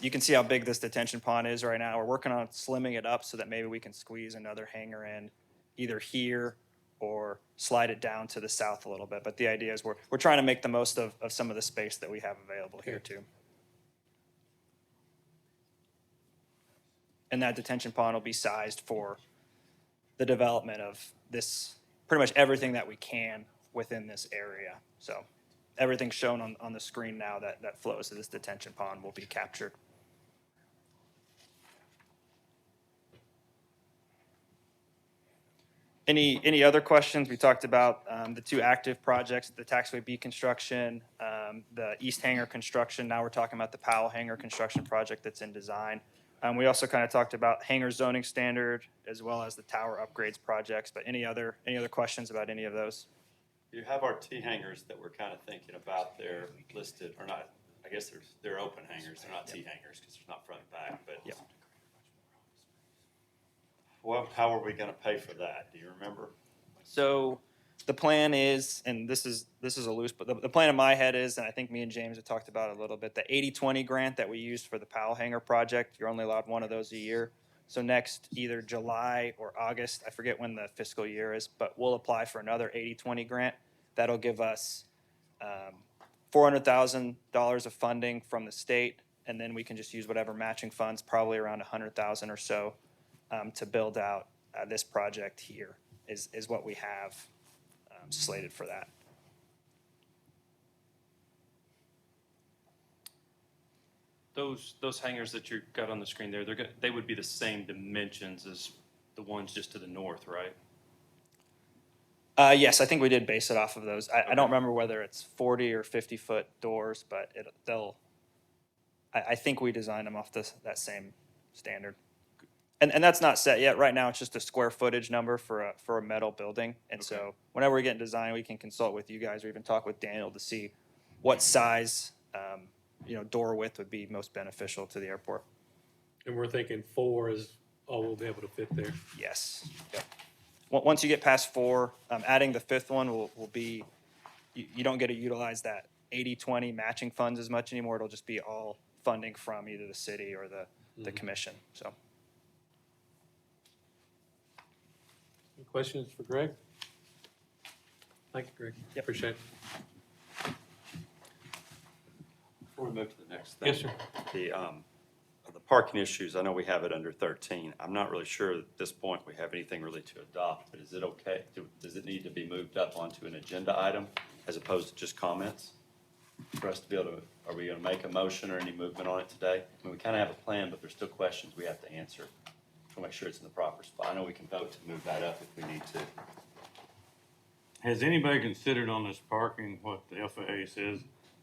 You can see how big this detention pond is right now. We're working on slimming it up so that maybe we can squeeze another hangar in either here or slide it down to the south a little bit. But the idea is we're trying to make the most of some of the space that we have available here too. And that detention pond will be sized for the development of this, pretty much everything that we can within this area. So everything shown on the screen now that flows to this detention pond will be captured. Any other questions? We talked about the two active projects, the Taxiway B construction, the East Hangar construction. Now we're talking about the Powell Hangar construction project that's in design. We also kind of talked about hangar zoning standard as well as the tower upgrades projects. But any other questions about any of those? You have our T hangars that we're kind of thinking about. They're listed, or not, I guess they're open hangars. They're not T hangars because there's not front and back, but. Yep. Well, how are we gonna pay for that? Do you remember? So the plan is, and this is a loose, but the plan in my head is, and I think me and James have talked about it a little bit, the 80-20 grant that we used for the Powell Hangar project, you're only allowed one of those a year. So next, either July or August, I forget when the fiscal year is, but we'll apply for another 80-20 grant. That'll give us $400,000 of funding from the state, and then we can just use whatever matching funds, probably around $100,000 or so, to build out this project here is what we have slated for that. Those hangars that you got on the screen there, they would be the same dimensions as the ones just to the north, right? Yes, I think we did base it off of those. I don't remember whether it's 40 or 50-foot doors, but I think we designed them off that same standard. And that's not set yet. Right now, it's just a square footage number for a metal building. And so whenever we get in design, we can consult with you guys or even talk with Daniel to see what size, door width would be most beneficial to the airport. And we're thinking 4 is all will be able to fit there. Yes. Yep. Once you get past 4, adding the 5th one will be, you don't get to utilize that 80-20 matching funds as much anymore. It'll just be all funding from either the city or the commission, so. Any questions for Greg? Thank you, Greg. Yep. Appreciate it. Before we move to the next thing. Yes, sir. The parking issues, I know we have it under 13. I'm not really sure at this point we have anything really to adopt, but is it okay? Does it need to be moved up onto an agenda item as opposed to just comments? For us to be able to, are we gonna make a motion or any movement on it today? I mean, we kinda have a plan, but there's still questions we have to answer to make sure it's in the proper spot. I know we can vote to move that up if we need to. Has anybody considered on this parking what the FAA says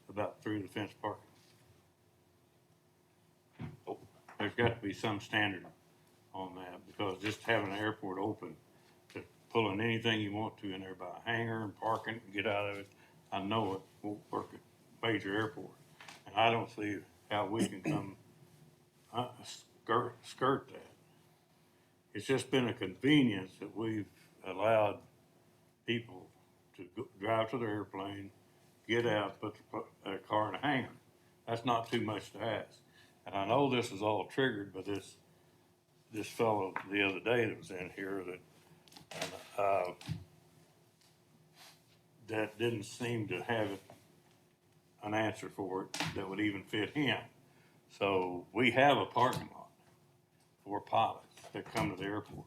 about through the fence parking? There's got to be some standard on that, because just having an airport open to pulling anything you want to in there by a hangar and parking and get out of it, I know it won't work at major airport. And I don't see how we can come skirt that. It's just been a convenience that we've allowed people to drive to their airplane, get out, put their car in a hangar. That's not too much to ask. And I know this is all triggered by this fellow the other day that was in here that didn't seem to have an answer for it that would even fit him. So we have a parking lot for pilots that come to the airport.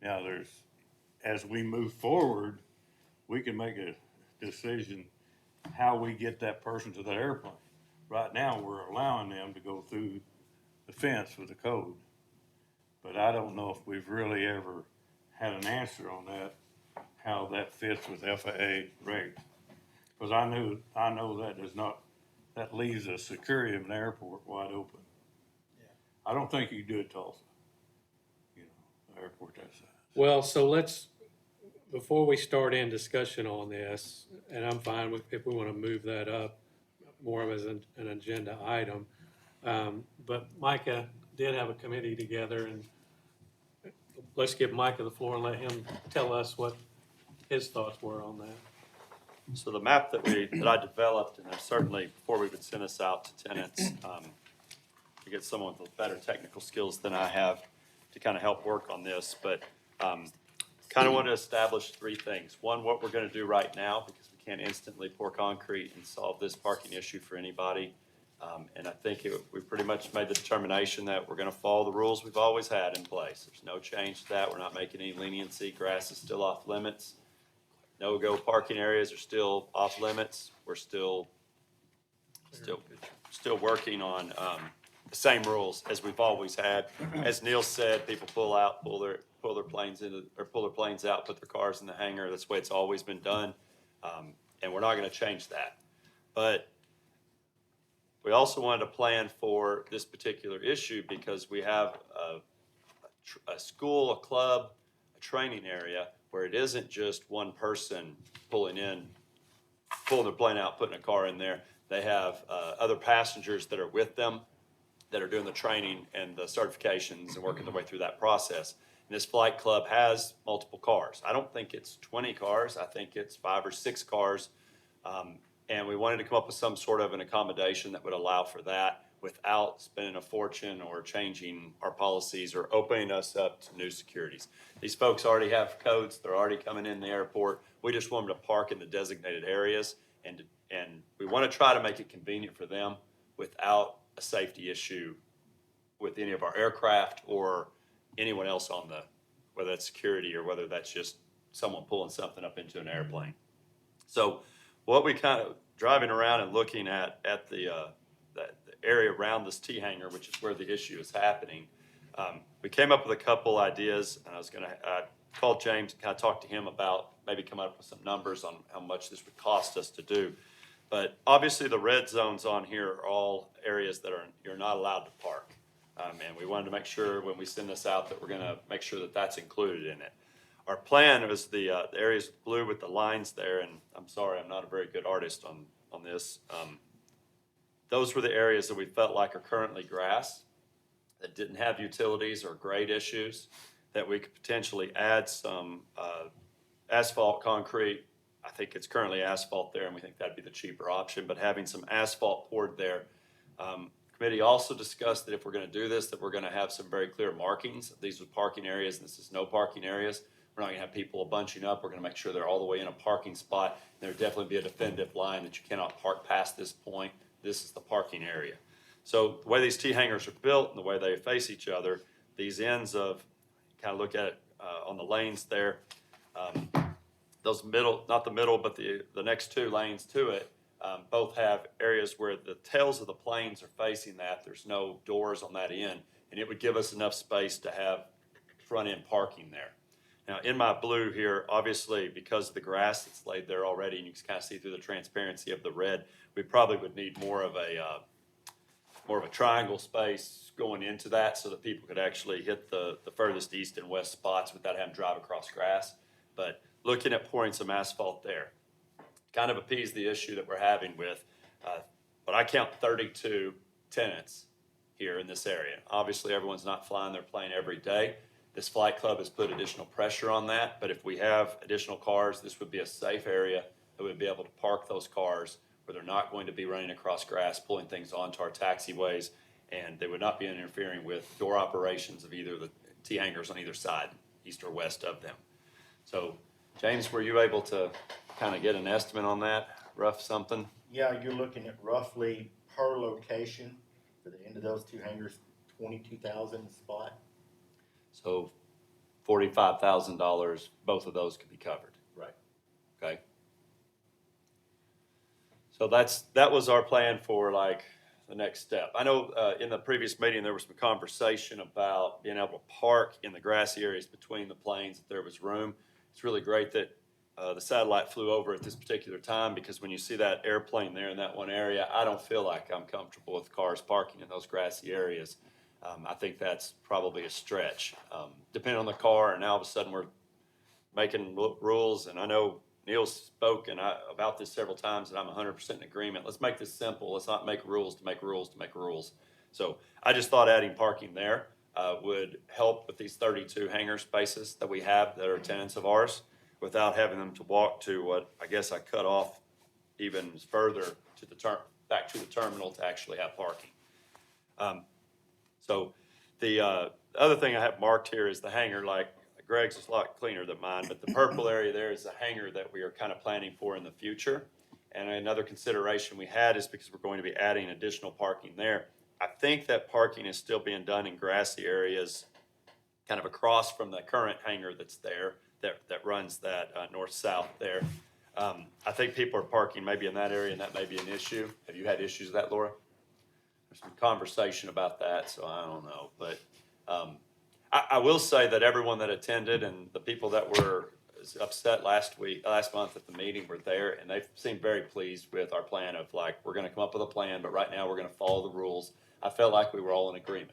Now as we move forward, we can make a decision how we get that person to the airplane. Right now, we're allowing them to go through the fence with the code. But I don't know if we've really ever had an answer on that, how that fits with FAA regs. Because I know that leaves the security of an airport wide open. Yeah. I don't think you can do it Tulsa, the airport that size. Well, so before we start in discussion on this, and I'm fine with, if we want to move that up more as an agenda item. But Micah did have a committee together, and let's give Micah the floor and let him tell us what his thoughts were on that. So the map that I developed, and there's certainly, before we would send this out to tenants, to get someone with better technical skills than I have to kind of help work on this, but kind of want to establish 3 things. One, what we're going to do right now, because we can't instantly pour concrete and solve this parking issue for anybody. And I think we pretty much made the determination that we're going to follow the rules we've always had in place. There's no change to that. We're not making any leniency. Grass is still off limits. No-go parking areas are still off limits. We're still working on the same rules as we've always had. As Neil said, people pull their planes out, put their cars in the hangar. That's the way it's always been done. And we're not going to change that. But we also wanted to plan for this particular issue because we have a school, a club, a training area where it isn't just one person pulling their plane out, putting a car in there. They have other passengers that are with them that are doing the training and the certifications and working their way through that process. And this flight club has multiple cars. I don't think it's 20 cars. I think it's 5 or 6 cars. And we wanted to come up with some sort of an accommodation that would allow for that without spending a fortune or changing our policies or opening us up to new securities. These folks already have codes. They're already coming in the airport. We just want them to park in the designated areas. And we want to try to make it convenient for them without a safety issue with any of our aircraft or anyone else whether that's security or whether that's just someone pulling something up into an airplane. So what we kind of driving around and looking at the area around this T hangar, which is where the issue is happening, we came up with a couple ideas, and I was going to call James and kind of talk to him about maybe come up with some numbers on how much this would cost us to do. But obviously the red zones on here are all areas that you're not allowed to park. And we wanted to make sure when we send this out that we're going to make sure that that's included in it. Our plan was the areas blue with the lines there, and I'm sorry, I'm not a very good artist on this. Those were the areas that we felt like are currently grass that didn't have utilities or grade issues, that we could potentially add some asphalt, concrete. I think it's currently asphalt there, and we think that'd be the cheaper option, but having some asphalt poured there. Committee also discussed that if we're gonna do this, that we're gonna have some very clear markings. These are parking areas, and this is no parking areas. We're not gonna have people bunching up. We're gonna make sure they're all the way in a parking spot. There'd definitely be a definitive line that you cannot park past this point. This is the parking area. So the way these T-hangers are built and the way they face each other, these ends of, kind of look at it on the lanes there, those middle, not the middle, but the next two lanes to it, both have areas where the tails of the planes are facing that. There's no doors on that end, and it would give us enough space to have front-end parking there. Now, in my blue here, obviously, because of the grass that's laid there already, and you can kind of see through the transparency of the red, we probably would need more of a triangle space going into that so that people could actually hit the furthest east and west spots without having to drive across grass. But looking at pouring some asphalt there, kind of appease the issue that we're having with, but I count 32 tenants here in this area. Obviously, everyone's not flying their plane every day. This flight club has put additional pressure on that, but if we have additional cars, this would be a safe area that we'd be able to park those cars where they're not going to be running across grass, pulling things onto our taxiways, and they would not be interfering with door operations of either the T-hangers on either side, east or west of them. So, James, were you able to kind of get an estimate on that, rough something? Yeah, you're looking at roughly per location for the end of those two hangars, 22,000 spot. So $45,000, both of those could be covered. Right. Okay. So that was our plan for like the next step. I know in the previous meeting, there was some conversation about being able to park in the grassy areas between the planes if there was room. It's really great that the satellite flew over at this particular time, because when you see that airplane there in that one area, I don't feel like I'm comfortable with cars parking in those grassy areas. I think that's probably a stretch, depending on the car, and now all of a sudden we're making rules, and I know Neil's spoken about this several times, and I'm 100% in agreement. Let's make this simple. Let's not make rules to make rules to make rules. So I just thought adding parking there would help with these 32 hangar spaces that we have that are tenants of ours, without having them to walk to what I guess I cut off even further to the back to the terminal to actually have parking. So the other thing I have marked here is the hangar. Like Greg's is a lot cleaner than mine, but the purple area there is a hangar that we are kind of planning for in the future. And another consideration we had is because we're going to be adding additional parking there. I think that parking is still being done in grassy areas kind of across from the current hangar that's there, that runs that north-south there. I think people are parking maybe in that area, and that may be an issue. Have you had issues with that, Laura? There's some conversation about that, so I don't know. But I will say that everyone that attended and the people that were upset last month at the meeting were there, and they seemed very pleased with our plan of like, we're going to come up with a plan, but right now we're going to follow the rules. I felt like we were all in agreement.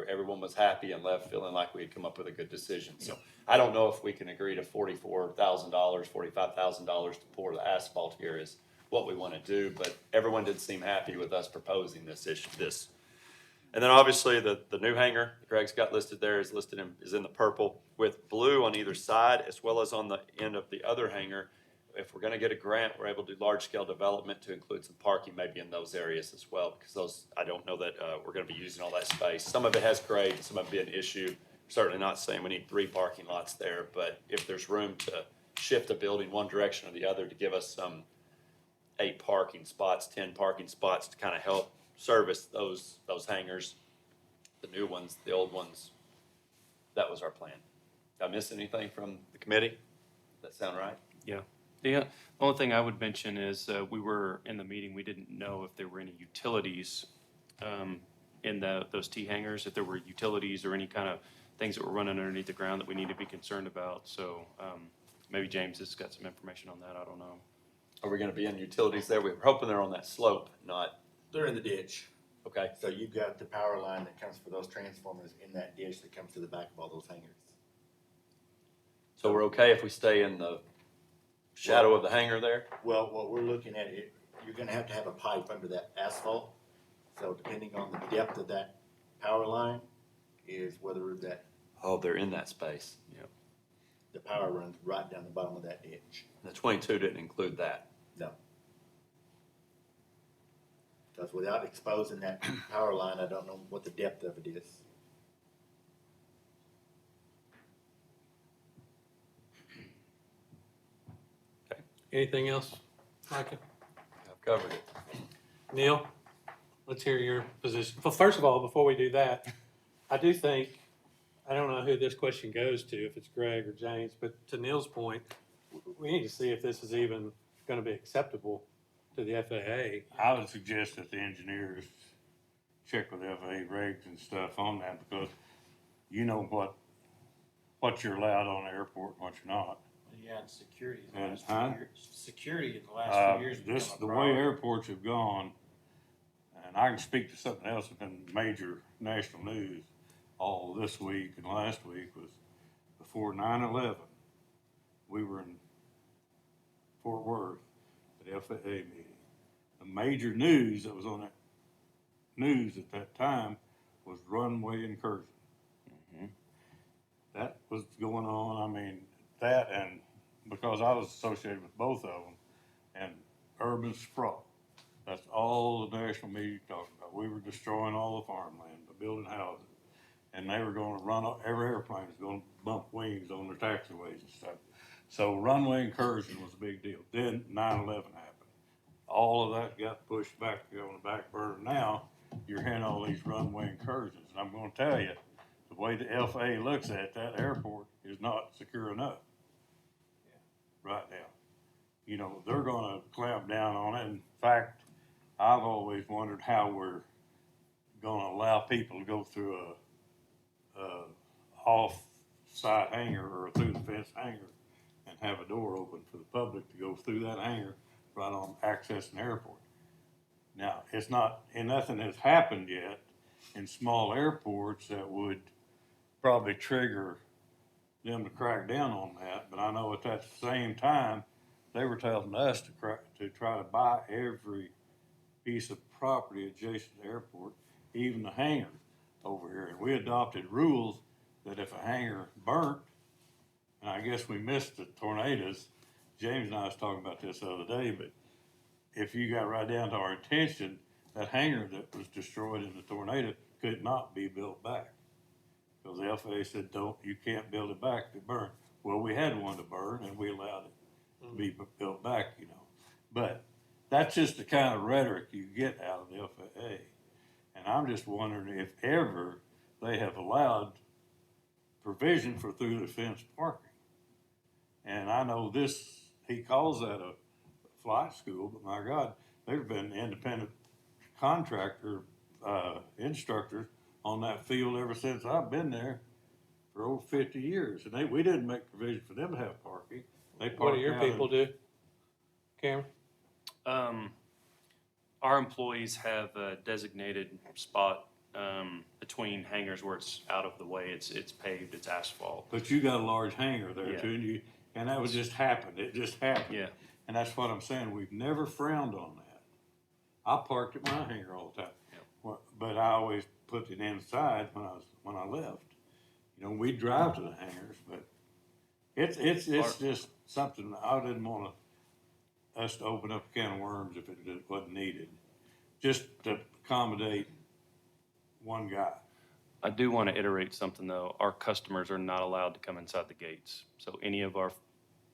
Everyone was happy and left feeling like we had come up with a good decision. So I don't know if we can agree to $44,000, $45,000 to pour the asphalt here is what we want to do, but everyone did seem happy with us proposing this issue. And then obviously the new hangar Greg's got listed there is in the purple with blue on either side, as well as on the end of the other hangar. If we're going to get a grant, we're able to do large scale development to include some parking maybe in those areas as well, because those, I don't know that we're going to be using all that space. Some of it has grade, some of it be an issue. Certainly not saying we need 3 parking lots there, but if there's room to shift a building one direction or the other to give us some 8 parking spots, 10 parking spots to kind of help service those hangars, the new ones, the old ones, that was our plan. Did I miss anything from the committee? Does that sound right? Yeah. The only thing I would mention is we were in the meeting, we didn't know if there were any utilities in those T-hangars, if there were utilities or any kind of things that were running underneath the ground that we need to be concerned about. So maybe James has got some information on that. I don't know. Are we going to be in utilities there? We were hoping they're on that slope, not. They're in the ditch. Okay. So you've got the power line that comes for those transformers in that ditch that comes to the back of all those hangars. So we're okay if we stay in the shadow of the hangar there? Well, what we're looking at, you're gonna have to have a pipe under that asphalt. So depending on the depth of that power line is whether that, Oh, they're in that space. Yep. the power runs right down the bottom of that ditch. The 22 didn't include that. No. Because without exposing that power line, I don't know what the depth of it is. Anything else, Micah? I've covered it. Neil, let's hear your position. Well, first of all, before we do that, I do think, I don't know who this question goes to, if it's Greg or James, but to Neil's point, we need to see if this is even gonna be acceptable to the FAA. I would suggest that the engineers check with FAA regs and stuff on that, because you know what you're allowed on the airport and what you're not. Yeah, and security in the And, last huh? few years. Security in the last few years. has This, become a the way problem. airports have gone, and I can speak to something else that's been major national news all this week and last week, was before 9/11, we were in Fort Worth at the FAA meeting. The major news that was on that news at that time was runway incursion. That was going on, I mean, that, and because I was associated with both of them, and urban sprawl. That's all the national media talked about. We were destroying all the farmland, building houses. And they were gonna every airplane was gonna bump wings on their taxiways and stuff. So runway incursion was a big deal. Then 9/11 happened. All of that got pushed back on the back burner. Now, you're hearing all these runway incursions. And I'm gonna tell you, the way the FAA looks at that airport is not secure enough right now. You know, they're gonna clamp down on it. In fact, I've always wondered how we're gonna allow people to go through a off-site hangar or through the fence hangar and have a door open for the public to go through that hangar right on accessing the airport. Now, it's not, and nothing has happened yet in small airports that would probably trigger them to crack down on that, but I know at that same time, they were telling us to try to buy every piece of property adjacent to the airport, even the hangar over here. And we adopted rules that if a hangar burnt, and I guess we missed the tornadoes, James and I was talking about this the other day, but if you got right down to our attention, that hangar that was destroyed in the tornado could not be built back. Because the FAA said, you can't build it back if it burned. Well, we had one to burn and we allowed it to be built back, you know. But that's just the kind of rhetoric you get out of the FAA. And I'm just wondering if ever they have allowed provision for through the fence parking. And I know this, he calls that a flight school, but my God, there's been independent contractor, instructors on that field ever since I've been there for over 50 years. And we didn't make provision for them to have parking. They What do parked your out in- people do? Cameron? Our employees have a designated spot between hangars where it's out of the way. It's paved, it's asphalt. But you got a large hangar there Yeah. too, and that was just happened. It just happened. Yeah. And that's what I'm saying. We've never frowned on that. I parked at my hangar all the time. But I always put it inside when I left. You know, we drive to the hangars, but it's just something I didn't want us to open up a can of worms if it wasn't needed, just to accommodate one guy. I do want to iterate something, though. Our customers are not allowed to come inside the gates. So any of our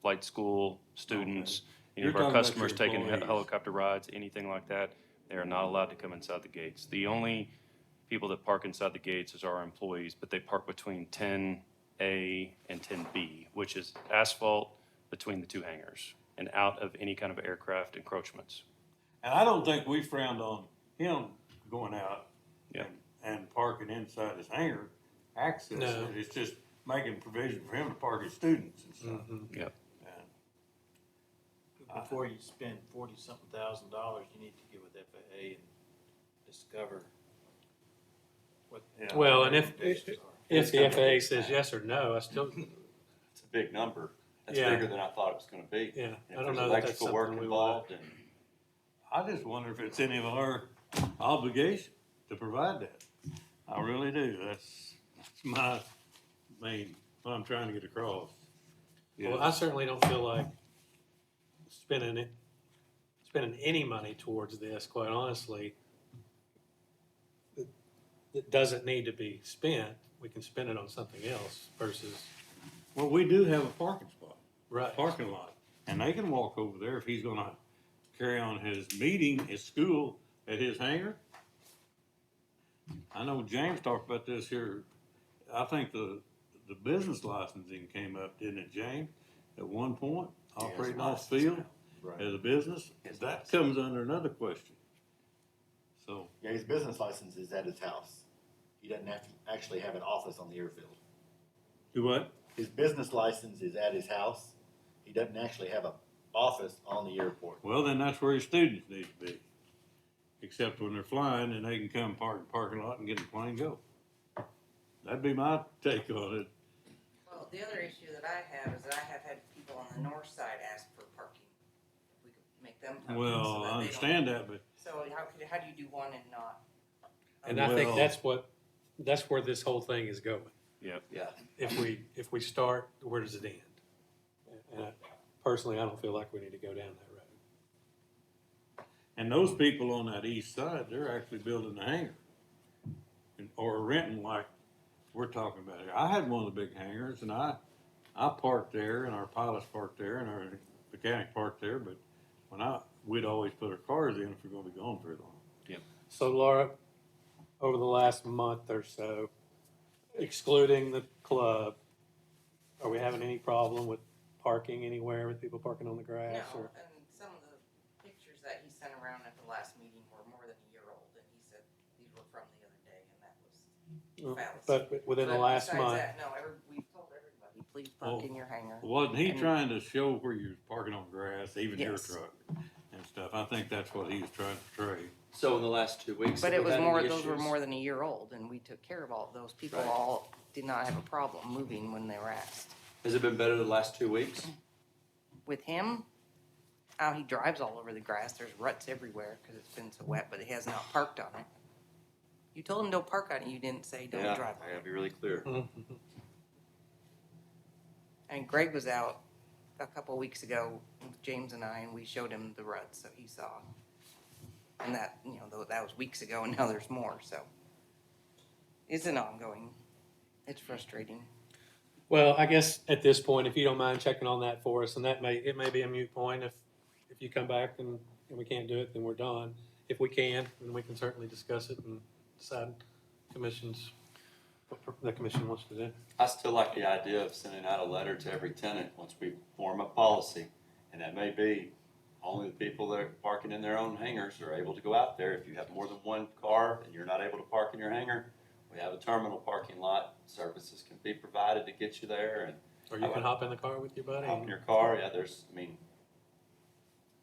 flight school students, any You're of our talking about customers your taking employees. helicopter rides, anything like that, they are not allowed to come inside the gates. The only people that park inside the gates is our employees, but they park between 10A and 10B, which is asphalt between the two hangars and out of any kind of aircraft encroachments. And I don't think we frowned on him going out Yeah. and parking inside his hangar, access. No. It's just making provision for him to park his students and stuff. Yep. And Before you spend $40-something thousand, you need to get with FAA and discover what. Yeah. Well, and if recommendations are. the FAA says yes or no, I still, It's a big number. That's Yeah. bigger than I thought it was gonna be. yeah, And I if don't there's know that that's electrical work something we want. involved and I just wonder if it's any of our obligation to provide that. I really do. That's my main, what I'm trying to get across. Well, I certainly don't feel like spending any money towards this, quite honestly. It doesn't need to be spent. We can spend it on something else versus, Well, we do have a parking spot, right. parking lot, and they can walk over there if he's gonna carry on his meeting, his school at his hangar. I know James talked about this here. I think the business licensing came up, didn't it, James? At one point, operating off field Right. as a business, that comes under another question. So, Yeah, his business license is at his house. He doesn't have to actually have an office on the airfield. do what? His business license is at his house. He doesn't actually have an office on the airport. Well, then that's where his students need to be. Except when they're flying and they can come park in the parking lot and get in the plane and go. That'd be my take on it. Well, the other issue that I have is that I have had people on the north side ask for parking. If we could make them park. Well, so that I they don't- understand that, but So how do you do one and not? And I think Well- that's where this whole thing is going. Yep. Yeah. If we start, where does it end? And personally, I don't feel like we need to go down that road. and those people on that east side, they're actually building a hangar. Or renting like we're talking about here. I had one of the big hangars and I parked there and our pilots parked there and our mechanic parked there, but we'd always put our cars in if we're gonna be gone very long. So Laura, over the last month or so, excluding the club, are we having any problem with parking anywhere, with people parking on the grass? No, Or and some of the pictures that he sent around at the last meeting were more than a year old, and he said these were from the other day, and that was fallacy. But within the But last besides month, that, no, we've told everybody, please park in your hangar. Wasn't he And- trying to show where you're parking on grass, even your Yes. truck and stuff? I think that's what he was trying to portray. So in the last 2 weeks. But have it we was had more, any those were issues? more than a year old, and we took care of all of those. People Right. all did not have a problem moving when they were asked. Has it been better the last 2 weeks? With him, how he drives all over the grass, there's ruts everywhere because it's been so wet, but he has not parked on it. You told him don't park on it, you didn't say don't Yeah, drive I on gotta it. be really clear. And Greg was out a couple of weeks ago with James and I, and we showed him the ruts, so he saw. And that, that was weeks ago, and now there's more, so. It's an ongoing, it's frustrating. well, I guess at this point, if you don't mind checking on that for us, and it may be a moot point if you come back and we can't do it, then we're done. If we can, then we can certainly discuss it and decide what the commission wants to do. I still like the idea of sending out a letter to every tenant once we form a policy. And that may be only the people that are parking in their own hangars are able to go out there. If you have more than one car and you're not able to park in your hangar, we have a terminal parking lot. Services can be provided to get you there and Or you can hop in the car with your buddy. hop in your car. Yeah,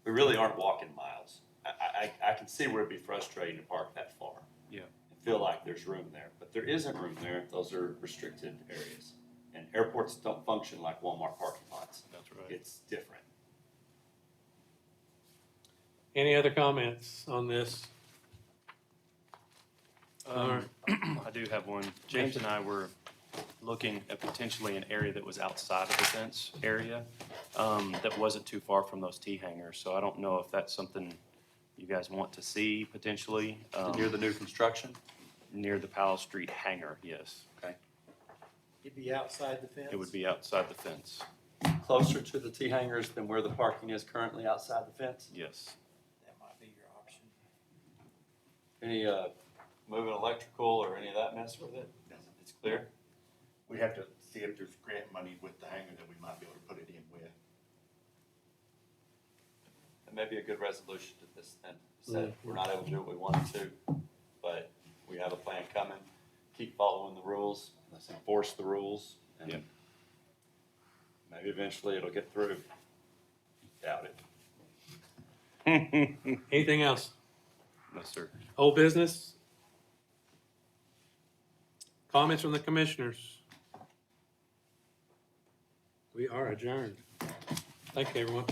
we really aren't walking miles. I can see where it'd be frustrating to park that far. Yeah. And feel like there's room there, but there isn't room there. Those are restricted areas. And airports don't function like Walmart parking lots. That's right. It's different. Any other comments on this? I do have one. James and I were looking at potentially an area that was outside of the fence area, that wasn't too far from those T hangars. So I don't know if that's something you guys want to see potentially. Near the new construction? Near the Powell Street hangar, yes. Okay. It'd be outside the fence? It would be outside the fence, Closer to the T hangars than where the parking is currently outside the fence? yes. That might be your option. Any, moving electrical or any of that mess with it? It's clear? We have to see if there's grant money with the hangar that we might be able to put it in with. It may be a good resolution to this then. Said we're not able to do what we wanted to, but we have a plan coming. Keep following the rules. Let's enforce the rules. And Yep. maybe eventually it'll get through. Doubt it. Anything else? No, sir. Old business? Comments from the commissioners? We are adjourned. Thank you, everyone.